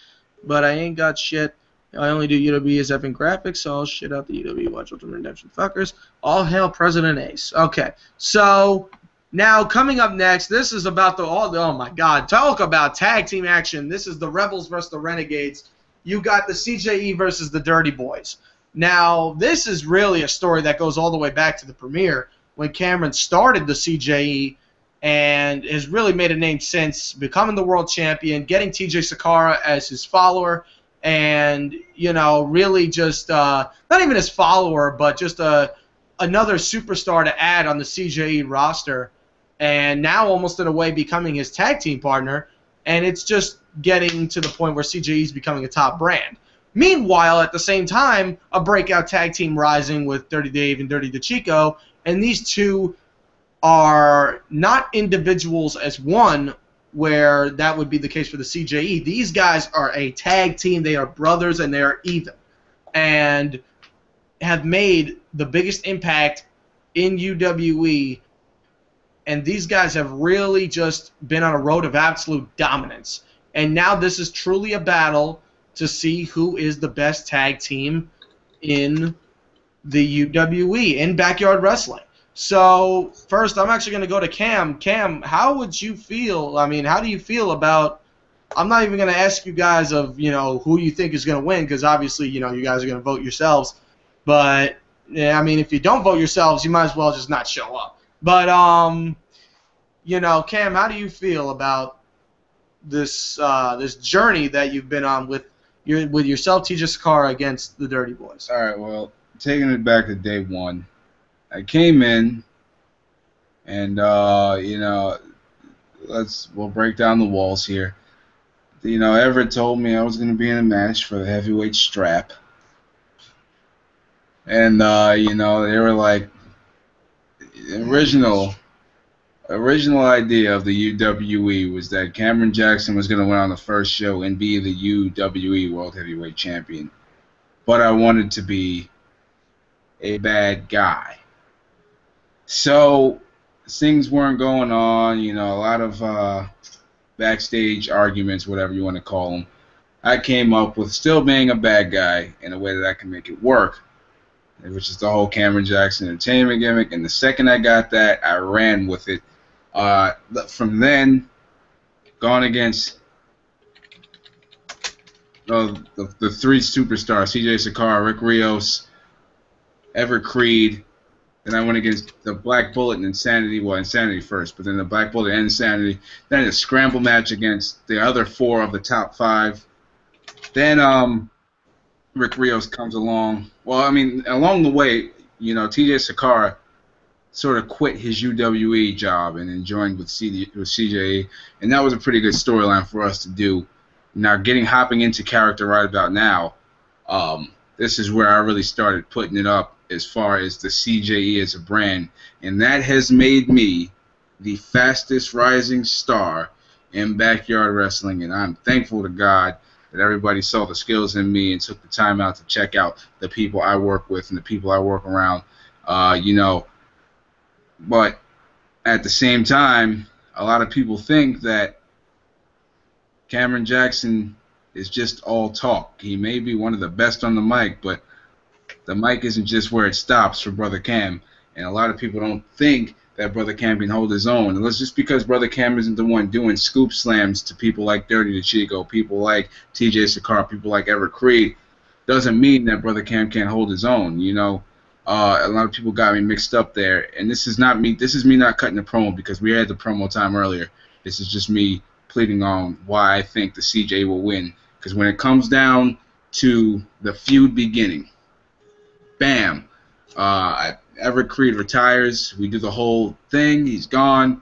but I ain't got shit. I only do UW as effing graphics, so I'll shit out the UW Watch Ultimate Redemption fuckers. All hail President Ace. Okay, so now coming up next, this is about oh my God, talk about tag team action. This is the Rebels versus the Renegades. You got the CJE versus the Dirty Boys. Now, this is really a story that goes all the way back to the premiere when Cameron started the CJE and has really made a name since, becoming the world champion, getting TJ Sakara as his follower, and, really just, not even his follower, but just another superstar to add on the CJE roster, and now almost in a way becoming his tag team partner, and it's just getting to the point where CJE is becoming a top brand. Meanwhile, at the same time, a breakout tag team rising with Dirty Dave and Dirty DeChico, and these two are not individuals as one, where that would be the case for the CJE. These guys are a tag team. They are brothers, and they are even, and have made the biggest impact in UWE, and these guys have really just been on a road of absolute dominance. And now this is truly a battle to see who is the best tag team in the UWE, in Backyard Wrestling. So, first, I'm actually going to go to Cam. Cam, how would you feel? I mean, how do you feel about... I'm not even going to ask you guys of, who you think is going to win, because obviously, you guys are going to vote yourselves. But, yeah, I mean, if you don't vote yourselves, you might as well just not show up. But, Cam, how do you feel about this this journey that you've been on with yourself, TJ Sakara, against the Dirty Boys? All right, well, taking it back to day one, I came in, and we'll break down the walls here. Everett told me I was going to be in a match for the heavyweight strap, and they were like, the original idea of the UWE was that Cameron Jackson was going to win on the first show and be the UWE World Heavyweight Champion, but I wanted to be a bad guy. So things weren't going on, a lot of backstage arguments, whatever you want to call them. I came up with still being a bad guy in a way that I can make it work, which is the whole Cameron Jackson Entertainment gimmick. And the second I got that, I ran with it. From then, gone against the three superstars, CJ Sakara, Rick Rios, Everett Creed. Then I went against the Black Bullet and Insanity. Well, Insanity first, but then the Black Bullet and Insanity. Then a scramble match against the other four of the top five. Then Rick Rios comes along. Well, I mean, along the way, TJ Sakara sort of quit his UWE job and then joined with CJE, and that was a pretty good storyline for us to do. Now, hopping into character right about now, this is where I really started putting it up as far as the CJE as a brand, and that has made me the fastest rising star in Backyard Wrestling, and I'm thankful to God that everybody saw the skills in me and took the time out to check out the people I work with and the people I work around, But at the same time, a lot of people think that Cameron Jackson is just all talk. He may be one of the best on the mic, but the mic isn't just where it stops for Brother Cam. And a lot of people don't think that Brother Cam can hold his own. And it's just because Brother Cam isn't the one doing scoop slams to people like Dirty DeChico, people like TJ Sakara, people like Everett Creed, doesn't mean that Brother Cam can't hold his own. You know, a lot of people got me mixed up there, and this is not me. This is me not cutting the promo because we had the promo time earlier. This is just me pleading on why I think the CJ will win. Because when it comes down to the feud beginning, bam, Everett Creed retires. We do the whole thing. He's gone.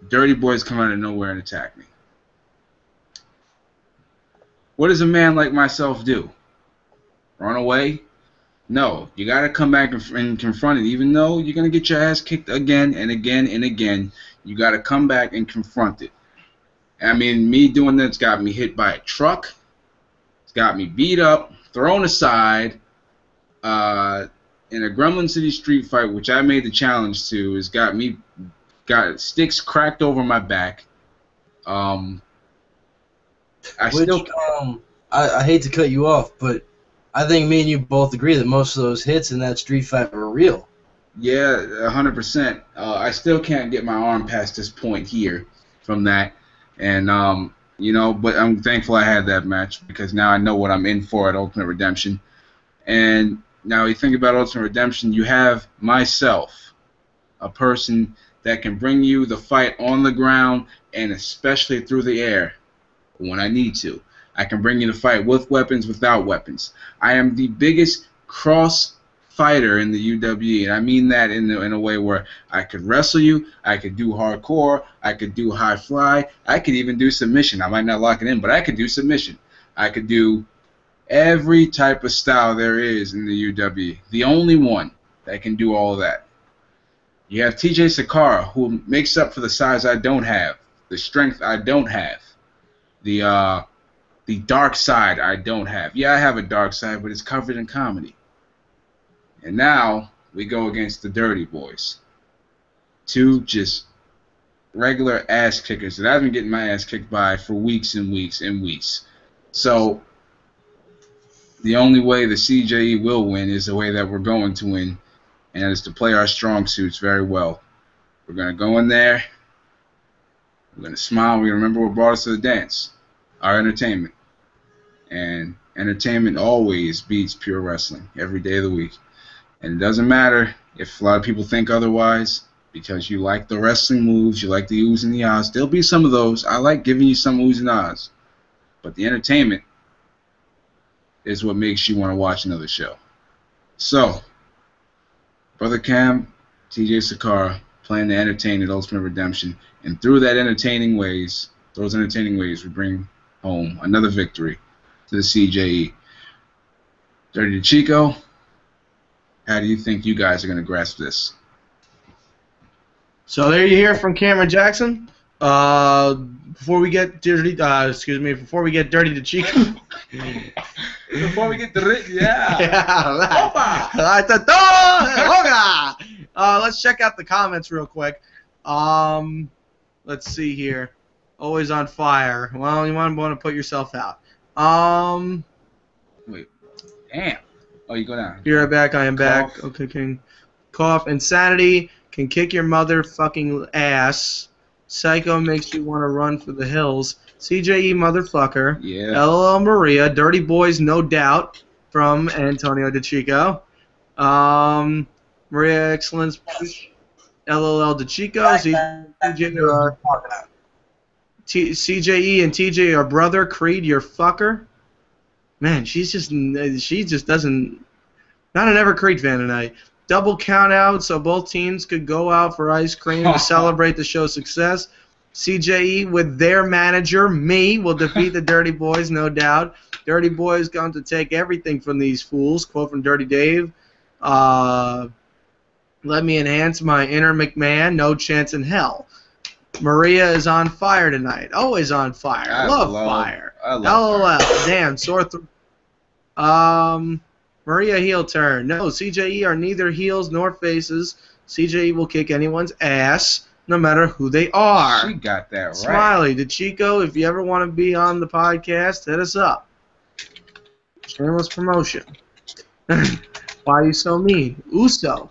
Dirty Boys come out of nowhere and attack me. What does a man like myself do? Run away? No. You got to come back and confront it. Even though you're going to get your ass kicked again and again and again, you got to come back and confront it. I mean, me doing that's got me hit by a truck. It's got me beat up, thrown aside. In a Gremlin City street fight, which I made the challenge to, has got sticks cracked over my back. I hate to cut you off, but I think me and you both agree that most of those hits in that street fight were real. Yeah, 100%. I still can't get my arm past this point here from that. And, you know, but I'm thankful I had that match because now I know what I'm in for at Ultimate Redemption. And now you think about Ultimate Redemption, you have myself, a person that can bring you the fight on the ground and especially through the air when I need to. I can bring you the fight with weapons, without weapons. I am the biggest cross fighter in the UWE, and I mean that in a way where I could wrestle you, I could do hardcore, I could do high fly, I could even do submission. I might not lock it in, but I could do submission. I could do every type of style there is in the UWE. The only one that can do all of that. You have TJ Sakara, who makes up for the size I don't have, the strength I don't have, the dark side I don't have. Yeah, I have a dark side, but it's covered in comedy. And now we go against the Dirty Boys. Two just regular ass kickers that I've been getting my ass kicked by for weeks and weeks and weeks. So the only way the CJE will win is the way that we're going to win, and that is to play our strong suits very well. We're going to go in there. We're going to smile. We're going to remember what brought us to the dance, our entertainment. And entertainment always beats pure wrestling every day of the week. And it doesn't matter if a lot of people think otherwise, because you like the wrestling moves, you like the oohs and the ahs. There'll be some of those. I like giving you some oohs and ahs. But the entertainment is what makes you want to watch another show. So, Brother Cam, TJ Sakara, playing to entertain at Ultimate Redemption. And through those entertaining ways, we bring home another victory to the CJE. Dirty Chico, how do you think you guys are going to grasp this? So there you hear from Cameron Jackson. Before we get dirty, before we get dirty to Chico. Before we get dirty, yeah. Let's check out the comments real quick. Let's see here. Always on fire. Well, you want to put yourself out. Wait. Damn. Oh, you go down. You're right back. I am Cough. back. Okay, King. Cough. Insanity can kick your motherfucking ass. Psycho makes you want to run for the hills. CJE motherfucker. Yeah. LOL Maria. Dirty Boys, no doubt. From Antonio DeChico. Maria Excellence. LOL DeChico. CJE and TJ are brother. Creed, your fucker. Man, she just doesn't. Not an ever Creed fan tonight. Double count out so both teams could go out for ice cream to celebrate the show's success. CJE with their manager, me, will defeat the Dirty Boys, no doubt. Dirty Boys going to take everything from these fools. Quote from Dirty Dave. Let me enhance my inner McMahon. No chance in hell. Maria is on fire tonight. Always on fire. I love fire. I love LOL. Damn, sore throat. Maria heel turn. No, CJE are neither heels nor faces. CJE will kick anyone's ass, no matter who they are. She got that right. Smiley, DeChico, if you ever want to be on the podcast, hit us up. Shameless promotion. Why are you so mean? Uso.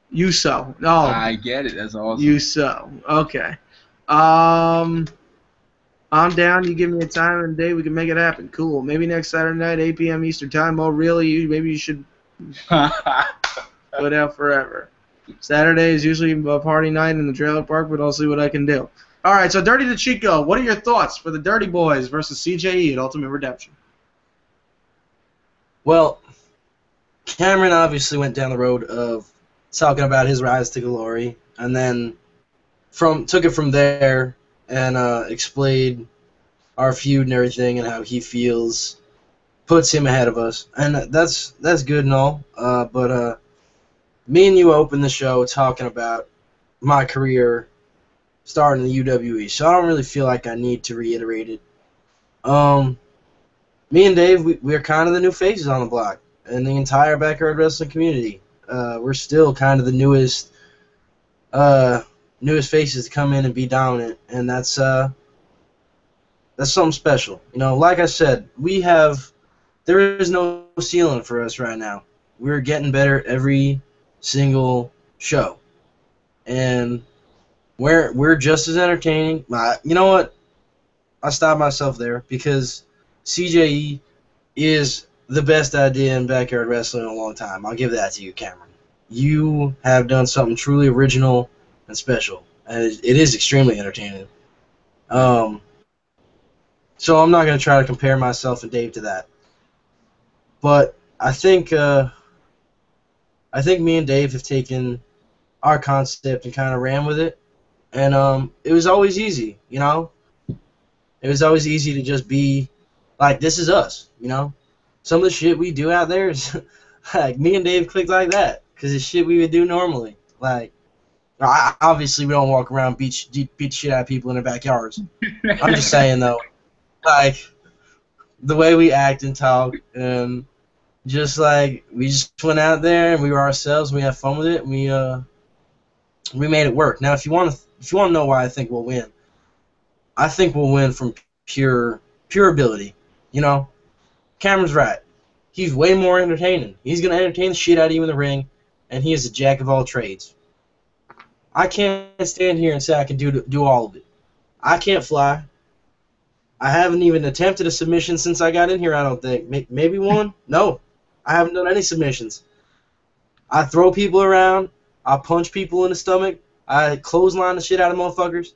No. I get it. That's awesome. Uso. Okay. I'm down. You give me a time and a day, we can make it happen. Cool. Maybe next Saturday night, 8 p.m. Eastern Time. Oh, really? Maybe you should put out forever. Saturday is usually a party night in the trailer park, but I'll see what I can do. All right, so Dirty to Chico, what are your thoughts for the Dirty Boys versus CJE at Ultimate Redemption? Well, Cameron obviously went down the road of talking about his rise to glory, and then took it from there and explained our feud and everything and how he feels puts him ahead of us, and that's good and all. But me and you opened the show talking about my career starting in the UWE, so I don't really feel like I need to reiterate it. Me and Dave, we're kind of the new faces on the block in the entire backyard wrestling community. We're still kind of the newest faces to come in and be dominant, and that's something special. You know, like I said, there is no ceiling for us right now. We're getting better every single show, and we're just as entertaining. You know what? I stopped myself there because CJE is the best idea in backyard wrestling in a long time. I'll give that to you, Cameron. You have done something truly original and special, and it is extremely entertaining. So I'm not going to try to compare myself and Dave to that. But I think me and Dave have taken our concept and kind of ran with it, and it was always easy, you know. It was always easy to just be like, this is us, you know. Some of the shit we do out there is like me and Dave clicked like that because it's shit we would do normally. Like, obviously we don't walk around beat shit out of people in their backyards. I'm just saying though, like the way we act and talk, and just like we just went out there and we were ourselves. And we had fun with it. And we made it work. Now, if you want to know why I think we'll win, I think we'll win from pure ability. You know, Cameron's right. He's way more entertaining. He's gonna entertain the shit out of you in the ring, and he is a jack of all trades. I can't stand here and say I can do all of it. I can't fly. I haven't even attempted a submission since I got in here, I don't think. Maybe one? No. I haven't done any submissions. I throw people around. I punch people in the stomach. I clothesline the shit out of motherfuckers.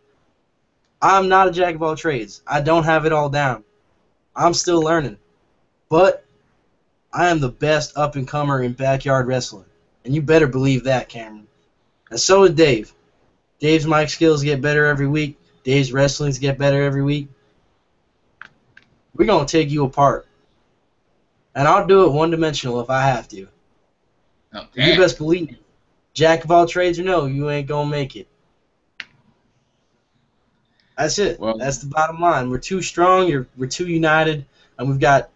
I'm not a jack of all trades. I don't have it all down. I'm still learning. But I am the best up-and-comer in backyard wrestling. And you better believe that, Cameron. And so is Dave. Dave's mic skills get better every week. Dave's wrestlings get better every week. We're going to take you apart. And I'll do it one-dimensional if I have to. Oh, you best believe it. Jack of all trades or no, you ain't going to make it. That's it. Well, that's the bottom line. We're too strong, we're too united, and we've got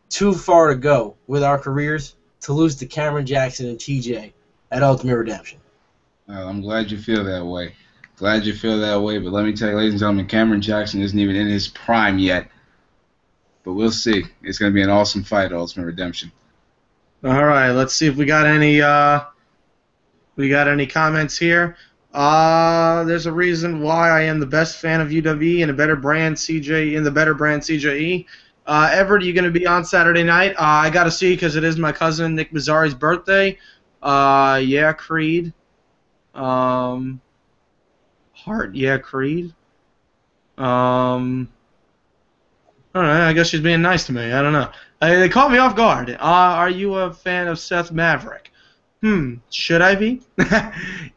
too far to go with our careers to lose to Cameron Jackson and TJ at Ultimate Redemption. Well, I'm glad you feel that way. Glad you feel that way, but let me tell you, ladies and gentlemen, Cameron Jackson isn't even in his prime yet. But we'll see. It's going to be an awesome fight at Ultimate Redemption. All right, let's see if we got any comments here. There's a reason why I am the best fan of UWE and a better brand CJE. Everett, you going to be on Saturday night? I got to see because it is my cousin Nick Mazzari's birthday. Yeah, Creed. Heart, yeah, Creed. All right, I guess she's being nice to me. I don't know. They caught me off guard. Are you a fan of Seth Maverick? Should I be?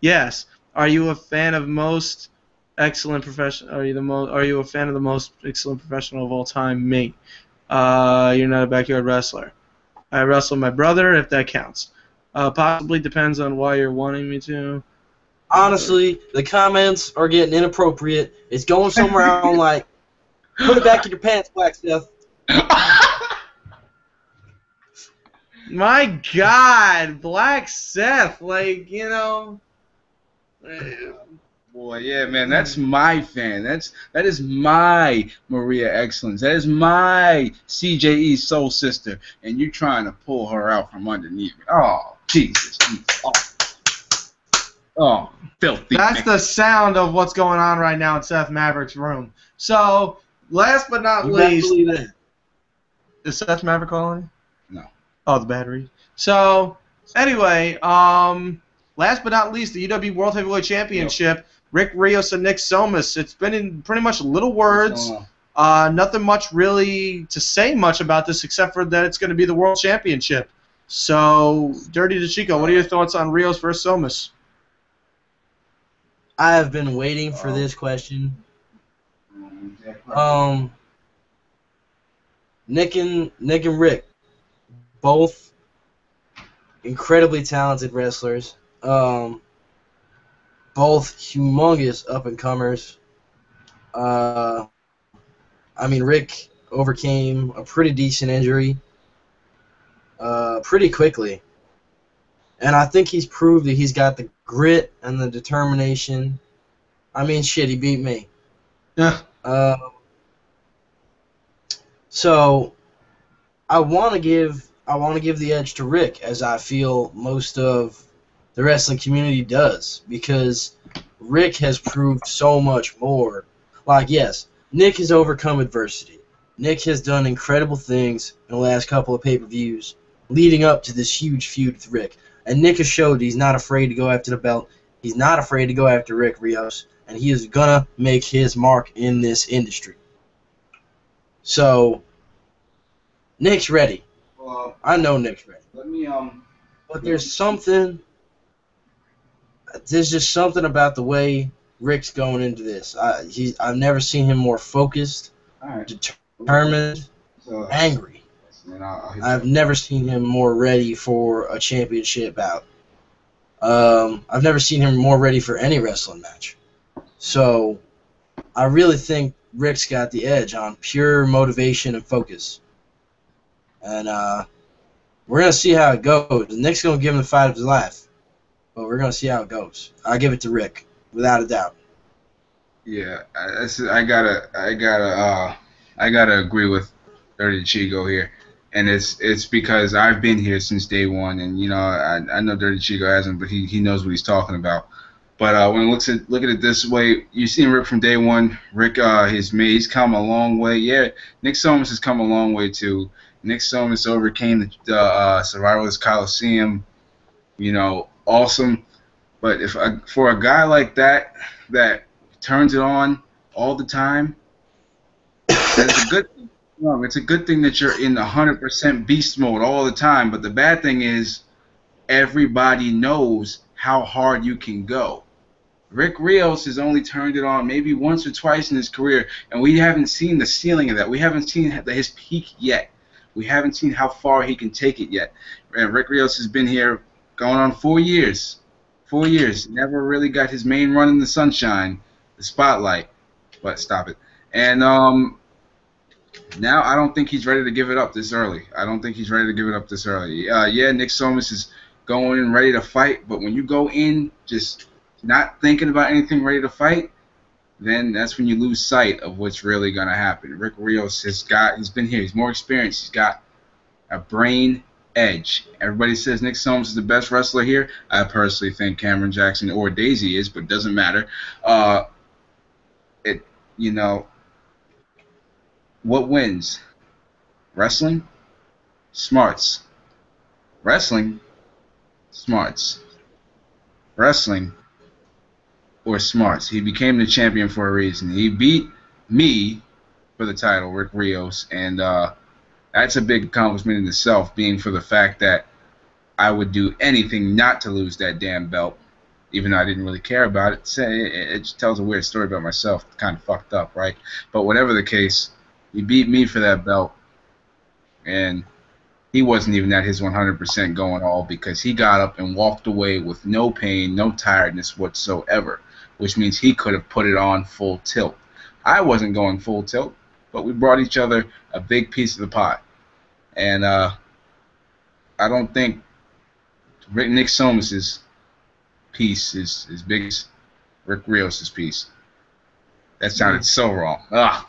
Yes. Are you a fan of most excellent professional? Are you a fan of the most excellent professional of all time? Me. You're not a backyard wrestler. I wrestle my brother, if that counts. Possibly depends on why you're wanting me to. Honestly, the comments are getting inappropriate. It's going somewhere on like, put it back in your pants, Black Seth. My God, Black Seth, like, you know. Boy, yeah, man, that's my fan. That is my Maria Excellence. That is my CJE soul sister, and you're trying to pull her out from underneath me. Oh, Jesus. Oh, filthy. That's the sound of what's going on right now in Seth Maverick's room. So, last but not You better least, believe that. is Seth Maverick calling? No. Oh, the battery. So, anyway, last but not least, the UW World Heavyweight Championship, Rick Rios and Nick Somas. It's been in pretty much little words. Nothing much really to say much about this except for that it's going to be the World Championship. So, Dirty DeChico, what are your thoughts on Rios versus Somas? I have been waiting for this question. Nick and Rick, both incredibly talented wrestlers. Both humongous up and comers. I mean, Rick overcame a pretty decent injury pretty quickly. And I think he's proved that he's got the grit and the determination. I mean, shit, he beat me. Yeah. So I want to give the edge to Rick, as I feel most of the wrestling community does, because Rick has proved so much more. Like, yes, Nick has overcome adversity. Nick has done incredible things in the last couple of pay-per-views leading up to this huge feud with Rick. And Nick has showed he's not afraid to go after the belt. He's not afraid to go after Rick Rios. And he is going to make his mark in this industry. So, Nick's ready. Well, I know Nick's ready. let me But there's just something about the way Rick's going into this. I've never seen him more focused, all right. determined, So, angry. and I'll hit I've never seen him more ready for a championship bout. I've never seen him more ready for any wrestling match. So I really think Rick's got the edge on pure motivation and focus. And we're going to see how it goes. Nick's going to give him the fight of his life. But we're going to see how it goes. I give it to Rick, without a doubt. Yeah, I gotta agree with Dirty Chico here, and it's because I've been here since day one, and you know I know Dirty Chico hasn't, but he knows what he's talking about. But when look at it this way, you've seen Rick from day one. Rick he's come a long way. Yeah, Nick Somas has come a long way too. Nick Somas overcame the Survivalist Coliseum. You know, awesome. But for a guy like that turns it on all the time, that's a good thing. It's a good thing that you're in 100% beast mode all the time. But the bad thing is, everybody knows how hard you can go. Rick Rios has only turned it on maybe once or twice in his career, and we haven't seen the ceiling of that. We haven't seen his peak yet. We haven't seen how far he can take it yet. And Rick Rios has been here going on 4 years. 4 years. Never really got his main run in the sunshine, the spotlight. But stop it. And now I don't think he's ready to give it up this early. Yeah, Nick Somas is going in ready to fight, but when you go in just not thinking about anything ready to fight, then that's when you lose sight of what's really going to happen. Rick Rios he's been here. He's more experienced. He's got a brain edge. Everybody says Nick Somas is the best wrestler here. I personally think Cameron Jackson or Daisy is, but it doesn't matter. What wins? Wrestling? Smarts. Wrestling? Smarts. Wrestling or smarts. He became the champion for a reason. He beat me for the title, Rick Rios, and that's a big accomplishment in itself, being for the fact that I would do anything not to lose that damn belt, even though I didn't really care about it. It just tells a weird story about myself. Kind of fucked up, right? But whatever the case, he beat me for that belt, and he wasn't even at his 100% going all, because he got up and walked away with no pain, no tiredness whatsoever, which means he could have put it on full tilt. I wasn't going full tilt, but we brought each other a big piece of the pie. And I don't think Nick Somas' piece is as big as Rick Rios' piece. That sounded so wrong.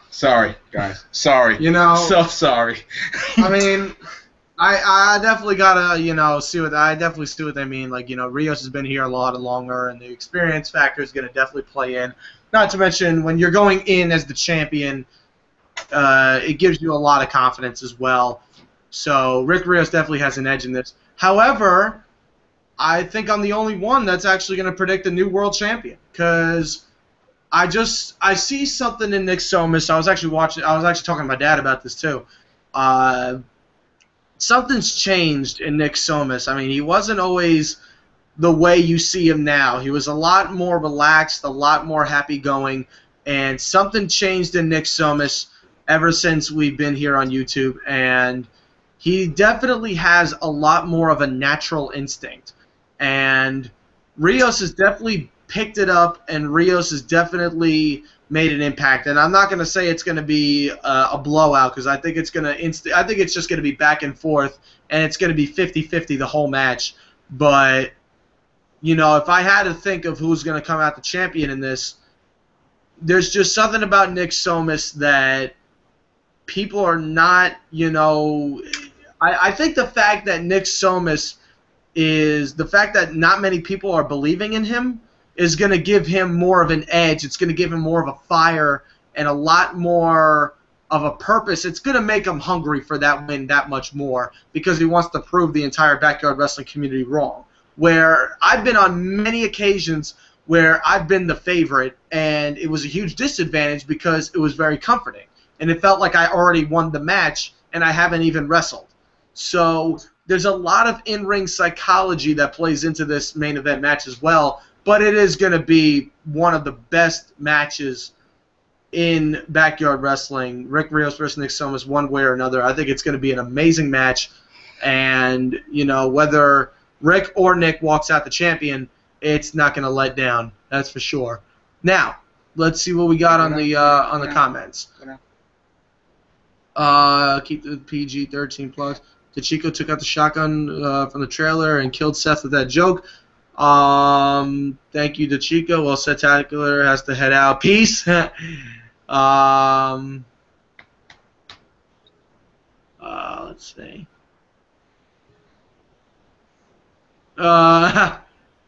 Sorry, guys. Sorry. So sorry. I mean, I definitely gotta, see what they mean. Like, Rios has been here a lot longer, and the experience factor is gonna definitely play in. Not to mention, when you're going in as the champion, it gives you a lot of confidence as well. So Rick Rios definitely has an edge in this. However, I think I'm the only one that's actually going to predict a new world champion because I see something in Nick Somas. I was actually talking to my dad about this too. Something's changed in Nick Somas. I mean, he wasn't always the way you see him now. He was a lot more relaxed, a lot more happy-going, and something changed in Nick Somas ever since we've been here on YouTube, and he definitely has a lot more of a natural instinct. And Rios has definitely picked it up, and Rios has definitely made an impact. And I'm not going to say it's going to be a blowout because I think it's I think it's just going to be back and forth, and it's going to be 50-50 the whole match. But you know, if I had to think of who's going to come out the champion in this, there's just something about Nick Somas that people are not, you know, I think the fact that Nick Somas the fact that not many people are believing in him is going to give him more of an edge. It's going to give him more of a fire and a lot more of a purpose. It's going to make him hungry for that win that much more because he wants to prove the entire backyard wrestling community wrong. Where I've been on many occasions where I've been the favorite, and it was a huge disadvantage because it was very comforting. And it felt like I already won the match, and I haven't even wrestled. So there's a lot of in-ring psychology that plays into this main event match as well, but it is going to be one of the best matches in backyard wrestling. Rick Rios versus Nick Somas, one way or another. I think it's going to be an amazing match, and, you know, whether Rick or Nick walks out the champion, it's not going to let down. That's for sure. Now, let's see what we got on the comments. Keep the PG-13 plus. DeChico took out the shotgun from the trailer and killed Seth with that joke. Thank you, DeChico. Well, Spectacular has to head out. Peace. Let's see.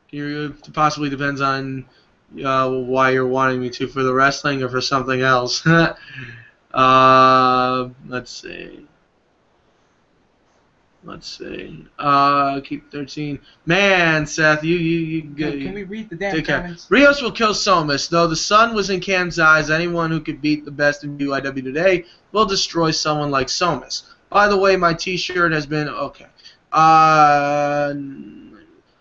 It possibly depends on why you're wanting me to, for the wrestling or for something else. Let's see. Keep 13. Man, Seth, you good. Can we read the damn comments? Rios will kill Somas. Though the sun was in Cam's eyes, anyone who could beat the best in UIW today will destroy someone like Somas. By the way, my T-shirt has been okay.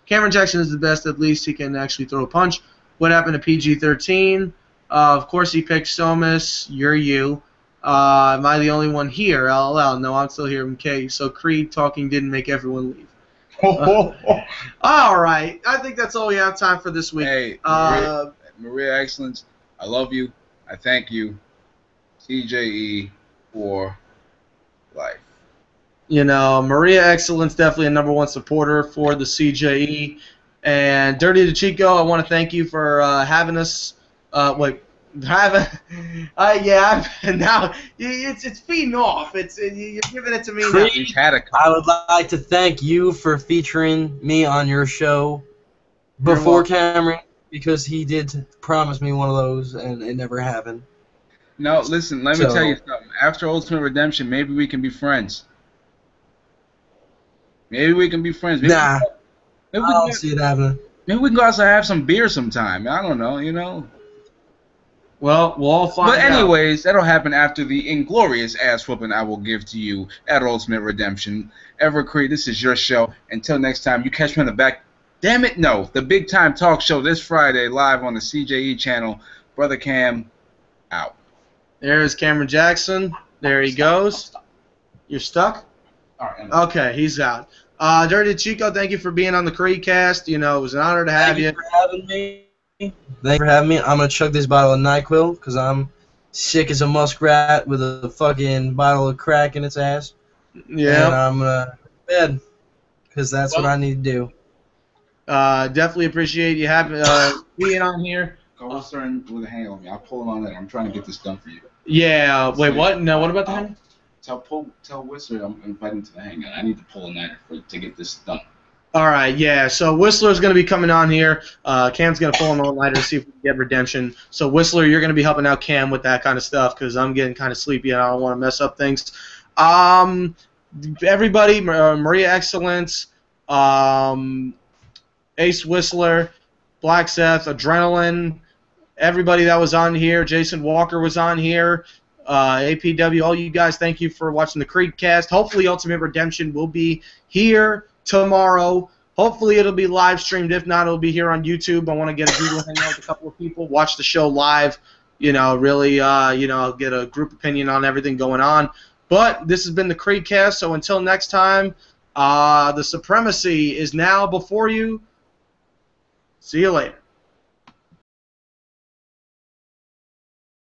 Cameron Jackson is the best. At least he can actually throw a punch. What happened to PG-13? Of course he picked Somas. You're you. Am I the only one here? LOL. No, I'm still here. Okay, so Creed talking didn't make everyone leave. All right. I think that's all we have time for this week. Hey, Maria Excellence, I love you. I thank you. CJE for life. You know, Maria Excellence, definitely a number 1 supporter for the CJE. And Dirty DeChico, I want to thank you for having us. Now it's feeding off. You're giving it to me now. I would like to thank you for featuring me on your show before Cameron, because he did promise me one of those and it never happened. No, listen, let me tell you something. After Ultimate Redemption, maybe we can be friends. Maybe we can be friends. Maybe I don't see it happening. Maybe we can go outside and have some beer sometime. I don't know, you know. Well, we'll all find out. But anyways, that'll happen after the inglorious ass whooping I will give to you at Ultimate Redemption. Creed, this is your show. Until next time, you catch me on the back. Damn it, no. The Big Time Talk Show this Friday live on the CJE channel. Brother Cam, out. There's Cameron Jackson. There he goes. You're stuck? All right. Okay, he's out. Dirty Chico, thank you for being on the CredeCast. You know, it was an honor to have you. Thank you for having me. Thank you for having me. I'm going to chug this bottle of NyQuil because I'm sick as a muskrat with a fucking bottle of crack in its ass. Yeah. And I'm going to bed because that's what I need to do. Definitely appreciate you having being on here. Go Whistler with a hand on me. I'll pull it on that. I'm trying to get this done for you. Yeah. Wait, what? No, what about the hang? Tell Whistler I'm inviting to the hangout. I need to pull a nighter to get this done. All right, yeah. So Whistler's going to be coming on here. Cam's going to pull an all-nighter to see if we can get redemption. So Whistler, you're going to be helping out Cam with that kind of stuff because I'm getting kind of sleepy and I don't want to mess up things. Everybody, Maria Excellence, Ace Whistler, Black Seth, Adrenaline, everybody that was on here. Jason Walker was on here. APW, all you guys, thank you for watching the CredeCast. Hopefully Ultimate Redemption will be here tomorrow. Hopefully it'll be live streamed. If not, it'll be here on YouTube. I want to get a Google Hangout with a couple of people, watch the show live, really, get a group opinion on everything going on. But this has been the CredeCast, so until next time, the supremacy is now before you. See you later.